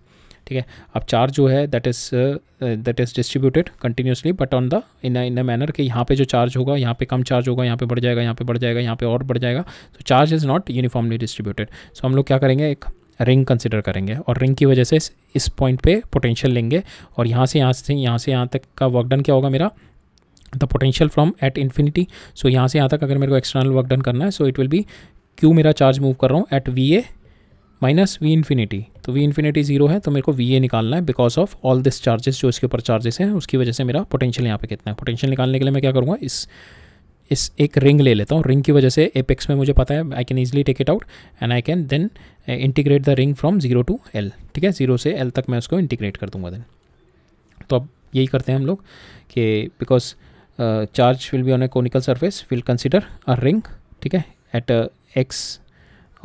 ठीक है, अब चार्ज जो है that is distributed continuously but on the in a manner कि यहाँ पे जो चार्ज होगा यहाँ पे कम चार्ज होगा, यहाँ पे बढ़ जाएगा, यहाँ पे बढ़ जाएगा, यहाँ पे और बढ़ जाएगा, तो charge is not uniformly distributed. So हम लोग क्या करेंगे, एक रिंग कंसिडर करेंगे और रिंग की वजह से इस पॉइंट पे पोटेंशियल लेंगे और यहाँ से यहाँ तक का वर्क डन क्या होगा मेरा, the potential from at infinity. So यहाँ से यहाँ तक अगर मेरे को एक्सटर्नल वर्क डन करना है, so it will be Q मेरा चार्ज मूव कर रहा हूँ at VA minus V infinity, तो V इन्फिनिटी 0 है तो मेरे को VA निकालना है because of all this charges जो इसके ऊपर चार्जेस हैं उसकी वजह से मेरा पोटेंशियल यहाँ पे कितना है। पोटेंशियल निकालने के लिए मैं क्या करूँगा, इस एक रिंग ले लेता हूँ, रिंग की वजह से एपेक्स में मुझे पता है I can easily take it out and I can then integrate the ring from 0 to L। ठीक है, 0 से L तक मैं उसको इंटीग्रेट कर दूँगा देन। तो अब यही करते हैं हम लोग कि because charge will be on A conical surface will consider a ring. ठीक है, एट X,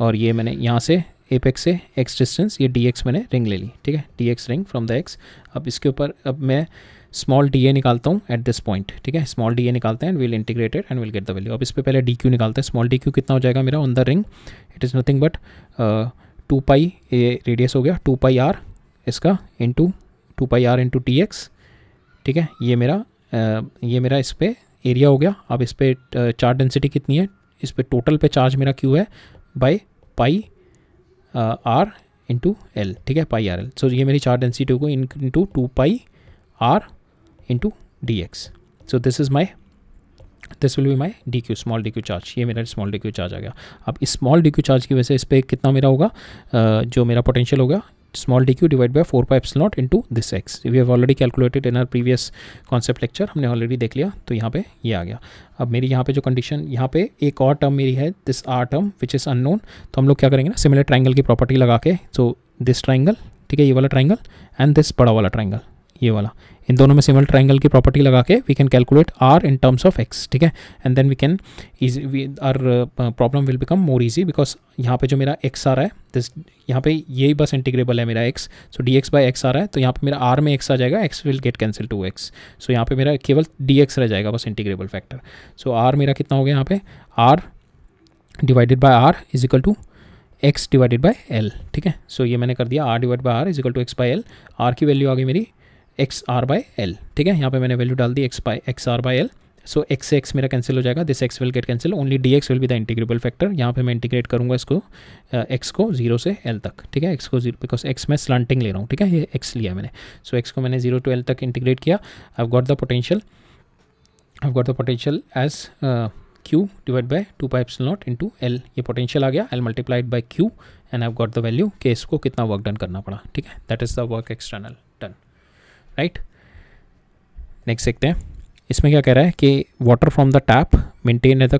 और ये मैंने यहाँ से एपेक्स से X डिस्टेंस ये dx मैंने रिंग ले ली। ठीक है, dx ring from the X। अब इसके ऊपर अब मैं स्मॉल da निकालता हूँ एट दिस पॉइंट। ठीक है, स्मॉल da निकालते हैं and will integrated and will get the value. अब इस पर पहले dq निकालते हैं। स्मॉल dq कितना हो जाएगा मेरा on the ring, it is nothing but 2 पाई, ये रेडियस हो गया 2 पाई r इसका इंटू 2 पाई r इंटू dx। ठीक है, ये मेरा इस पर एरिया हो गया। अब इस पर चार्ज डेंसिटी कितनी है, इस पर टोटल पे चार्ज मेरा क्यू है by pi R into L, ठीक है, पाई आर एल। सो ये मेरी चार्ज डेंसिटी को into 2 pi R into D X. So this will be my D Q, small D Q charge. ये मेरा स्मॉल डी क्यू चार्ज आ गया। अब इस स्मॉल डी क्यू चार्ज की वजह से इस पर कितना मेरा होगा, जो मेरा पोटेंशियल होगा small D Q divide by 4 pi epsilon not into this X. We have already calculated in our previous concept lecture, हमने ऑलरेडी देख लिया। तो यहाँ पे ये आ गया। अब मेरी यहाँ पे जो कंडीशन, यहाँ पे एक और टर्म मेरी है, this R term which is unknown. तो हम लोग क्या करेंगे ना, सिमिलर ट्राइंगल की प्रॉपर्टी लगा के, सो दिस ट्राइंगल, ठीक है, ये वाला ट्राइंगल एंड दिस बड़ा वाला ट्राइंगल, ये वाला, इन दोनों में सिमिलर ट्राइंगल की प्रॉपर्टी लगा के we can calculate R in terms of X, ठीक है। And then we can R problem will become more easy, because यहाँ पे जो मेरा एक्स आ रहा है, दिस यहाँ पे यही बस इंटीग्रेबल है मेरा x. So d x by x आ रहा है, तो यहाँ पे मेरा आर में एक्स आ जाएगा, x will get cancel to x. So यहाँ पे मेरा केवल डी एक्स रह जाएगा, बस इंटीग्रेबल फैक्टर। सो आर मेरा कितना हो गया यहाँ पे, R divided by R is equal to X divided by L, ठीक है। सो ये मैंने कर दिया, R divide by R is equal to X by L. R की वैल्यू आ गई मेरी एक्स आर बाई एल, ठीक है। यहाँ पे मैंने वैल्यू डाल दी x R by L. So x से एक्स मेरा कैंसिल हो जाएगा, this x will get cancel, only d x will be the integrable factor. यहाँ पे मैं इंटीग्रेट करूँगा इसको एक्स को 0 से एल तक, ठीक है, एक्स को 0, बिकॉज एक्स में स्लांटिंग ले रहा हूँ, ठीक है, ये एक्स लिया मैंने। सो एक्स को मैंने 0 to एल तक इंटीग्रेट किया। I got the potential as Q divide by 2 pi epsilon not into L. ये पोटेंशियल आ गया, L multiplied by Q and I got the value कि इसको कितना वर्क डन करना पड़ा, ठीक है। That is the work external done, right. Next देखते हैं, इसमें क्या कह रहा है कि water from the tap maintain at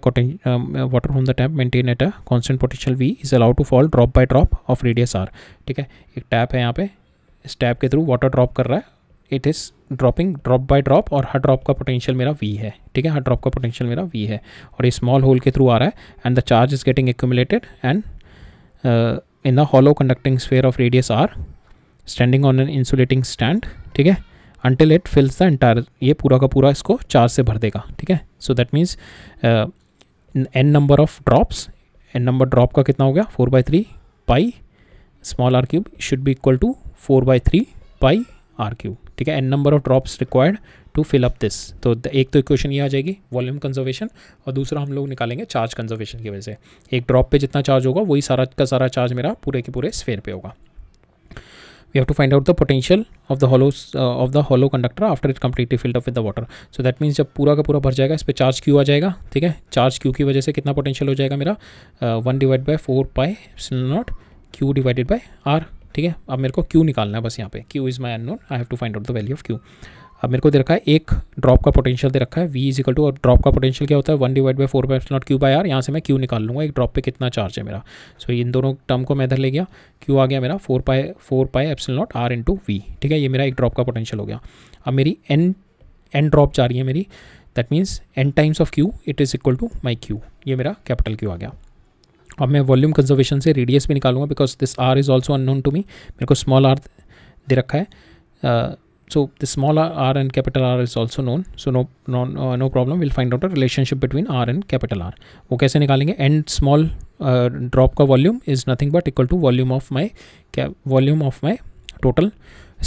a constant potential V is allowed to fall drop by drop of radius R, ठीक है। एक टैप है यहाँ पे, इस टैप के थ्रू वाटर ड्रॉप कर रहा है, it is dropping drop by drop, और हर ड्रॉप का पोटेंशियल मेरा V है, ठीक है, हर ड्रॉप का पोटेंशियल मेरा V है, और ये स्मॉल होल के थ्रू आ रहा है, and the charge is getting accumulated and in the hollow conducting sphere of radius R standing on an insulating stand, ठीक है, until it fills the entire, ये पूरा का पूरा इसको चार्ज से भर देगा, ठीक है। So that means n number of drops, n number drop का कितना हो गया 4/3 pi small R cube should be equal to 4/3 pi R cube, ठीक है। n number of drops required to fill up this. तो एक तो इक्वेशन ये आ जाएगी वॉल्यूम कंजर्वेशन, और दूसरा हम लोग निकालेंगे चार्ज कंजर्वेशन की वजह से। एक ड्रॉप पे जितना चार्ज होगा वही सारा का सारा चार्ज मेरा पूरे के पूरे स्फीयर पे होगा। We have to find out the potential of the hollow conductor after it completely filled up with the water. So that means जब पूरा का पूरा भर जाएगा, इस पे चार्ज Q आ जाएगा, ठीक है। चार्ज Q की वजह से कितना पोटेंशियल हो जाएगा मेरा 1 divide by 4 pi epsilon not Q divided by R, ठीक है। अब मेरे को Q निकालना है बस यहाँ पे, Q is my unknown, I have to find out the value of Q। अब मेरे को दे रखा है एक ड्रॉप का पोटेंशियल दे रखा है V इज इक्वल टू, और ड्रॉप का पोटेंशियल क्या होता है 1 divide by 4 pi epsilon not Q by R। यहाँ से मैं Q निकाल लूँगा, एक ड्रॉप पे कितना चार्ज है मेरा। सो इन दोनों टर्म को मैं इधर ले गया, Q आ गया मेरा 4 pi epsilon not R into V, ठीक है। ये मेरा एक ड्रॉप का पोटेंशियल हो गया। अब मेरी n ड्रॉप जा रही है मेरी, that means n times of Q it is equal to my Q, ये मेरा कैपिटल Q आ गया। अब मैं वॉल्यूम कंजर्वेशन से रेडियस भी निकालूंगा, because this R is also unknown to me, मेरे को स्मॉल r दे रखा है। So the small r and capital R is also known, so no problem, we'll find out a relationship between R and capital R. वो कैसे निकालेंगे, n small drop का volume is nothing but equal to volume of my total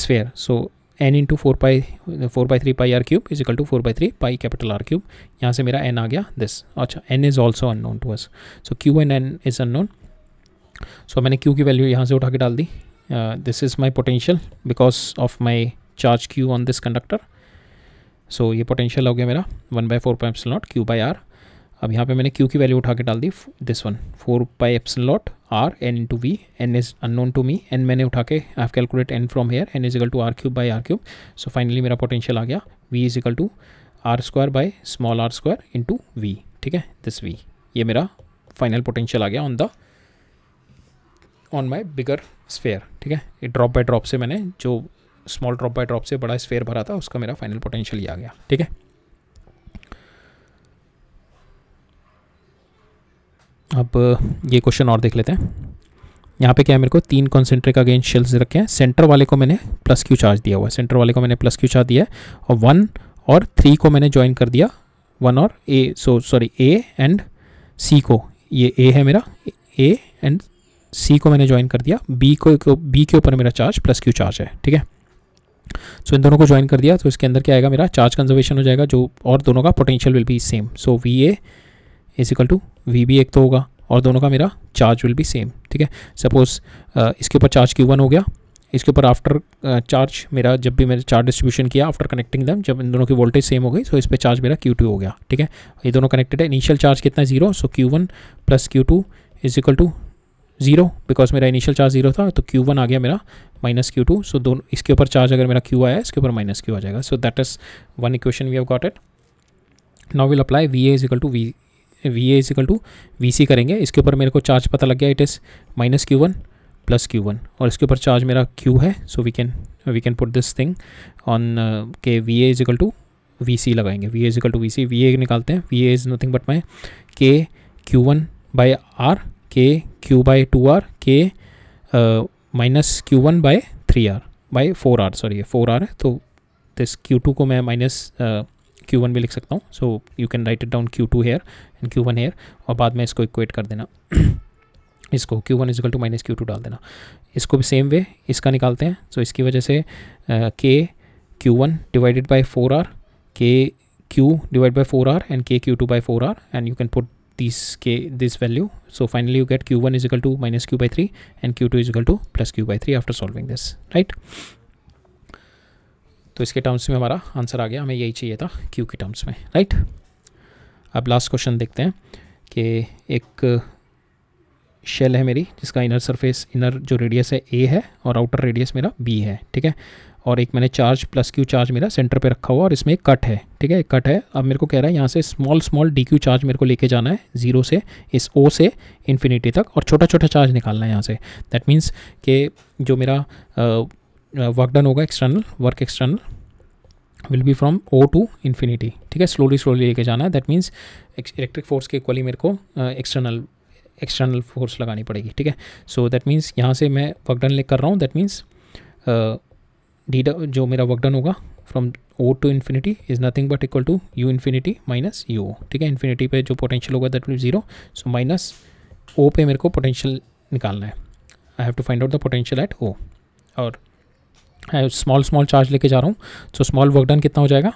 sphere. So n into 4/3 pi r cube is equal to 4/3 pi capital R cube. यहाँ से मेरा n आ गया this. अच्छा, n is also unknown to us, so q and n is unknown. So मैंने q की value यहाँ से उठा के डाल दी। This is my potential because of my charge Q on this conductor. So ये पोटेंशियल हो गया मेरा 1/4 pi epsilon not Q by R। अब यहाँ पे मैंने Q की वैल्यू उठा के डाल दी, this one 4 pi epsilon not R n into V, n is unknown to me, n मैंने उठा के I have calculate n from here, n is equal to R cube by R cube. So finally मेरा potential आ गया V is equal to R square by small r square into V, ठीक है, this V। ये मेरा final potential आ गया on my bigger sphere, ठीक है। ये ड्रॉप बाई ड्रॉप से मैंने जो स्मॉल ड्रॉप बाय ड्रॉप से बड़ा स्फेयर भरा था, उसका मेरा फाइनल पोटेंशियल ही आ गया, ठीक है। अब ये क्वेश्चन और देख लेते हैं। यहाँ पे क्या है, मेरे को 3 कॉन्सेंट्रिक अगेंस्ट शेल्स रखे हैं। सेंटर वाले को मैंने प्लस Q चार्ज दिया हुआ है, सेंटर वाले को मैंने प्लस Q चार्ज दिया है, और 1 और 3 को मैंने ज्वाइन कर दिया, 1 और A एंड C को, ये A है मेरा, A एंड C को मैंने ज्वाइन कर दिया, B के ऊपर मेरा चार्ज प्लस Q चार्ज है, ठीक है। सो इन दोनों को ज्वाइन कर दिया तो इसके अंदर क्या आएगा, मेरा चार्ज कंजर्वेशन हो जाएगा जो, और दोनों का potential will be same. So V A is equal to V B एक तो होगा और दोनों का मेरा चार्ज विल बी सेम. ठीक है, सपोज इसके ऊपर चार्ज Q1 हो गया, इसके ऊपर आफ्टर चार्ज मेरा, जब भी मैंने चार्ज डिस्ट्रीब्यूशन किया आफ्टर कनेक्टिंग दम, जब इन दोनों की वोल्टेज सेम हो गई, सो इस पर चार्ज मेरा Q2 हो गया. ठीक है, ये दोनों कनेक्टेड है. इनिशियल चार्ज कितना है, 0. So Q1 plus Q2 is equal to 0, because मेरा इनिशियल चार्ज 0 था, तो Q1 आ गया मेरा माइनस Q2. सो दोनों, इसके ऊपर चार्ज अगर मेरा Q आया, इसके ऊपर माइनस Q आ जाएगा. So that is one equation we have got it. Now will apply V A is equal to V C करेंगे. इसके ऊपर मेरे को चार्ज पता लग गया, it is minus Q1 plus Q1, और इसके ऊपर चार्ज मेरा Q है. So we can put this thing on के V A is equal to V C लगाएंगे. V A is equal to V C, V A निकालते हैं. V A is nothing but my K Q1 by R, K Q by 2R, K minus Q1 by 3R by 4R, sorry ये 4R है, तो this Q2 को मैं minus Q1 भी लिख सकता हूँ. So you can write it down Q2 here and Q1 here, और बाद में इसको इक्वेट कर देना. इसको Q1 is equal to minus Q2 डाल देना. इसको भी सेम वे इसका निकालते हैं. सो इसकी वजह से के Q1 डिवाइडेड बाई 4R, के Q divide by 4R and के Q2 by 4R, and you can put this value. So finally you get Q1 is equal to minus Q by 3 and Q2 is equal to plus Q by 3 after solving this, right? तो इसके terms में हमारा answer आ गया, हमें यही चाहिए था Q के टर्म्स में, राइट? अब लास्ट क्वेश्चन देखते हैं कि एक शेल है मेरी जिसका इनर सरफेस, इनर जो रेडियस है A है और आउटर रेडियस मेरा B है. ठीक है, और एक मैंने चार्ज प्लस Q चार्ज मेरा सेंटर पे रखा हुआ और इसमें एक कट है. ठीक है, एक कट है. अब मेरे को कह रहा है यहाँ से स्मॉल DQ चार्ज मेरे को लेके जाना है 0 से इस O से इन्फिनिटी तक, और छोटा छोटा चार्ज निकालना है यहाँ से. दैट मीन्स कि जो मेरा वर्क डन होगा external, work external will be from O to infinity. ठीक है, स्लोली लेके जाना है. दैट मीन्स इलेक्ट्रिक फोर्स के इक्वली मेरे को एक्सटर्नल फोर्स लगानी पड़ेगी. ठीक है, सो दैट मीन्स यहाँ से मैं वर्क डन कर रहा हूँ. दैट मीन्स जो मेरा वर्क डन होगा from O to infinity is nothing but equal to U infinity minus U. ठीक है, इन्फिनिटी पे जो पोटेंशियल होगा that will 0. So minus O पे मेरे को पोटेंशियल निकालना है. I have to find out the potential at O, और स्मॉल चार्ज लेके जा रहा हूँ. सो स्मॉल वर्क डन कितना हो जाएगा,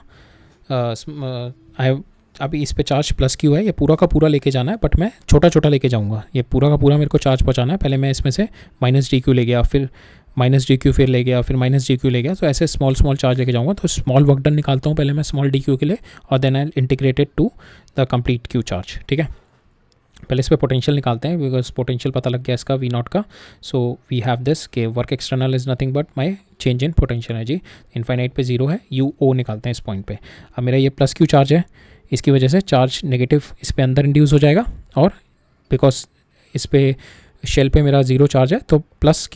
अभी इस पे चार्ज प्लस Q है, ये पूरा का पूरा लेके जाना है, बट मैं छोटा छोटा लेके जाऊँगा. ये पूरा का पूरा मेरे को चार्ज पहुँचाना है. पहले मैं इसमें से माइनस DQ ले गया, फिर माइनस DQ फिर ले गया, फिर माइनस DQ ले गया. तो ऐसे स्मॉल चार्ज लेके जाऊँगा. तो स्मॉल वर्क डन निकालता हूँ पहले मैं स्मॉल DQ के लिए, और then I integrated to the complete Q charge. ठीक है, पहले इस पर पोटेंशियल निकालते हैं बिकॉज पोटेंशियल पता लग गया इसका V0 का. सो वी हैव दिस के work external is nothing but my change in potential energy. Infinite पे 0 है, U O निकालते हैं इस पॉइंट पे. अब मेरा ये प्लस Q चार्ज है, इसकी वजह से चार्ज नेगेटिव इस पे अंदर इंड्यूस हो जाएगा, और बिकॉज इस पे शेल पे मेरा 0 चार्ज है तो प्लस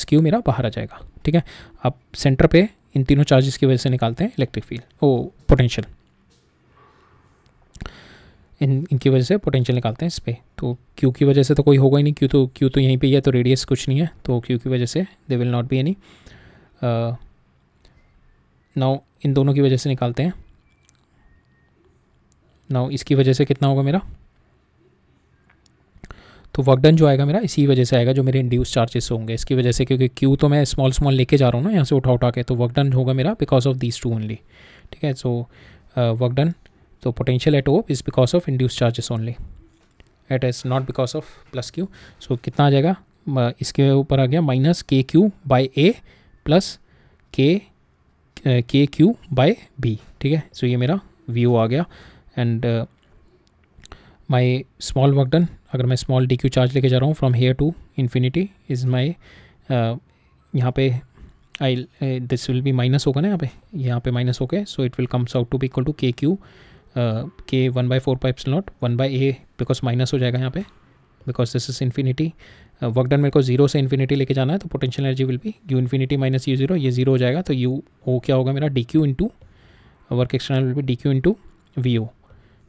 Q मेरा बाहर आ जाएगा. ठीक है, अब सेंटर पे इन तीनों चार्जेस की वजह से निकालते हैं इलेक्ट्रिक फील्ड, पोटेंशियल. इनकी वजह से पोटेंशियल निकालते हैं इस पर. तो Q की वजह से तो कोई होगा ही नहीं, Q तो यहीं पे ही है, तो रेडियस कुछ नहीं है, तो Q की वजह से they will not be any. Now in दोनों की वजह से निकालते हैं. नाउ इसकी वजह से कितना होगा मेरा, तो वर्क डन जो आएगा मेरा इसी वजह से आएगा, जो मेरे इंड्यूस चार्जेस होंगे इसकी वजह से, क्योंकि Q तो मैं स्मॉल लेके जा रहा हूँ ना यहाँ से उठा के, तो वर्क डन होगा मेरा because of these two only. ठीक है, सो वर्क डन, तो potential at O is because of induce charges only, it is not because of plus Q. सो कितना आ जाएगा, इसके ऊपर आ गया minus KQ by A plus KQ by B. ठीक है, सो ये मेरा VO आ गया. And my small work done, अगर मैं स्मॉल DQ चार्ज लेके जा रहा हूँ from here to infinity is my, यहाँ पे दिस विल बी माइनस होगा ना, यहाँ पे माइनस हो गए. So it will comes out to be equal to KQ के 1/4 pi epsilon not 1/A, because minus हो जाएगा यहाँ पे because this is infinity. Work done मेरे को 0 से इन्फिनिटी लेके जाना है, तो potential energy will be U infinity minus U0, ये 0 हो जाएगा. तो UO क्या होगा मेरा, DQ into work external will B DQ into VO.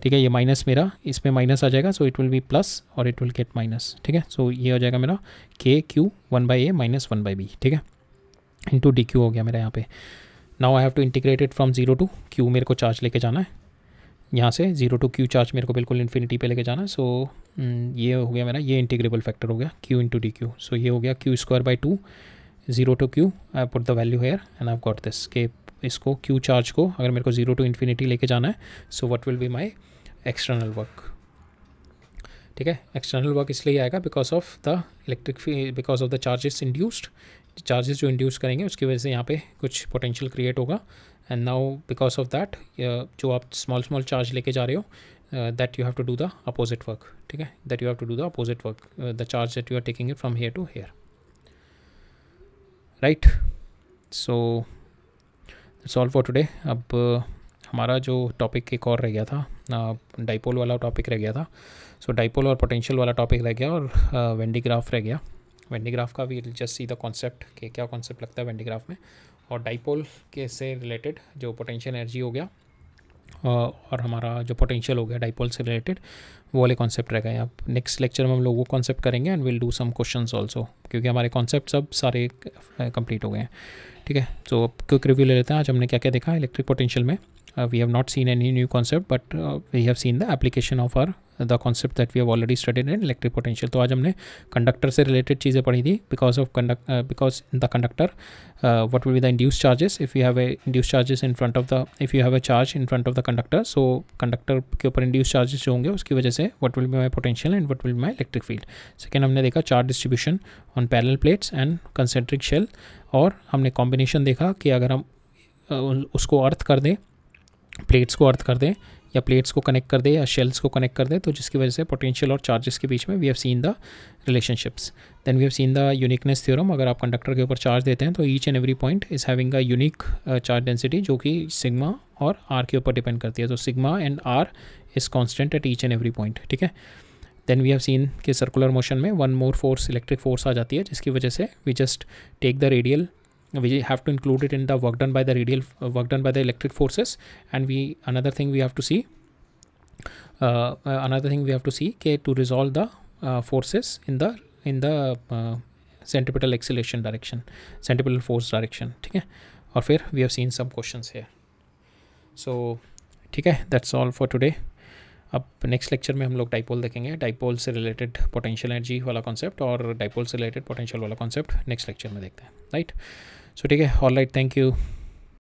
ठीक है, ये माइनस मेरा इसमें माइनस आ जाएगा, सो इट विल बी प्लस और इट विल गेट माइनस. ठीक है, सो ये हो जाएगा मेरा KQ 1/A माइनस 1/B. ठीक है, इंटू DQ हो गया मेरा यहाँ पे. Now I have to integrate it from 0 to Q, मेरे को चार्ज लेके जाना है यहाँ से 0 टू Q चार्ज मेरे को बिल्कुल इन्फिनिटी पे लेके जाना है. सो ये हो गया मेरा, ये इंटीग्रेबल फैक्टर हो गया Q इंटू DQ. सो ये हो गया Q² by 2 0 to q, I put the value here and I've got this कि इसको q चार्ज को अगर मेरे को 0 to infinity लेके जाना है, so what will be my external work. ठीक है, एक्सटर्नल वर्क इसलिए आएगा because of the electric field, because of the charges induced, charges जो इंड्यूस करेंगे उसकी वजह से यहाँ पे कुछ पोटेंशियल क्रिएट होगा. And now because of that जो आप स्मॉल चार्ज लेके जा रहे हो, that you have to do the opposite work. ठीक है, that you have to do the opposite work, the charge that you are taking it from here to here. Right, so that's all for today. अब हमारा जो topic एक और रह गया था, डाइपोल वाला टॉपिक रह गया था. सो डाइपोल और पोटेंशियल वाला टॉपिक रह गया और वेन डिग्राफ रह गया. वेन डिग्राफ का we just see the concept कि क्या कॉन्सेप्ट लगता है वेन डिग्राफ में, और डाइपोल के से रिलेटेड जो पोटेंशियल एनर्जी हो गया और हमारा जो पोटेंशियल हो गया डाइपोल से रिलेटेड, वो वाले कॉन्सेप्ट रह गए. अब नेक्स्ट लेक्चर में हम लोग वो कॉन्सेप्ट करेंगे and will do some questions also, क्योंकि हमारे कॉन्सेप्ट सब सारे कंप्लीट हो गए हैं. ठीक है, सो क्विक रिव्यू ले लेते हैं. आज हमने क्या क्या देखा इलेक्ट्रिक पोटेंशियल में. We have not seen any new concept, but we have seen the application of the concept that we have already studied in electric potential. तो आज हमने कंडक्टर से रिलेटेड चीज़ें पढ़ी थी. because in the conductor what will be the induced charges if you have a induced charges in front of the, if you have a charge in front of the conductor, so conductor के ऊपर induced charges जो होंगे उसकी वजह से what will be my potential and what will be my electric field. Second हमने देखा charge distribution on parallel plates and concentric shell, और हमने कॉम्बिनेशन देखा कि अगर हम उसको अर्थ कर दें, प्लेट्स को अर्थ कर दें या प्लेट्स को कनेक्ट कर दें या शेल्स को कनेक्ट कर दें, तो जिसकी वजह से पोटेंशियल और चार्जेस के बीच में we have seen the relationships. Then we have seen the uniqueness theorem. अगर आप कंडक्टर के ऊपर चार्ज देते हैं तो each and every point is having a unique charge density जो कि सिग्मा और आर के ऊपर डिपेंड करती है. तो sigma and R is constant at each and every point. ठीक है, देन वी हैव सीन कि सर्कुलर मोशन में one more force, electric force आ जाती है, जिसकी वजह से we just take the radial, we have to include it in the work done by the radial work done by the electric forces. And another thing we have to see कि to resolve the forces in the centripetal acceleration direction, centripetal force direction. ठीक है, और फिर we have seen some questions here. So ठीक है, that's all for today. अब next lecture में हम लोग डाइपोल देखेंगे, डाइपोल से रिलेटेड पोटेंशियल एनर्जी वाला कॉन्सेप्ट और डाइपोल से रिलेटेड पोटेंशियल वाला कॉन्सेप्ट नेक्स्ट लेक्चर में देखते हैं. राइट, सो ठीक है, ऑल राइट, थैंक यू.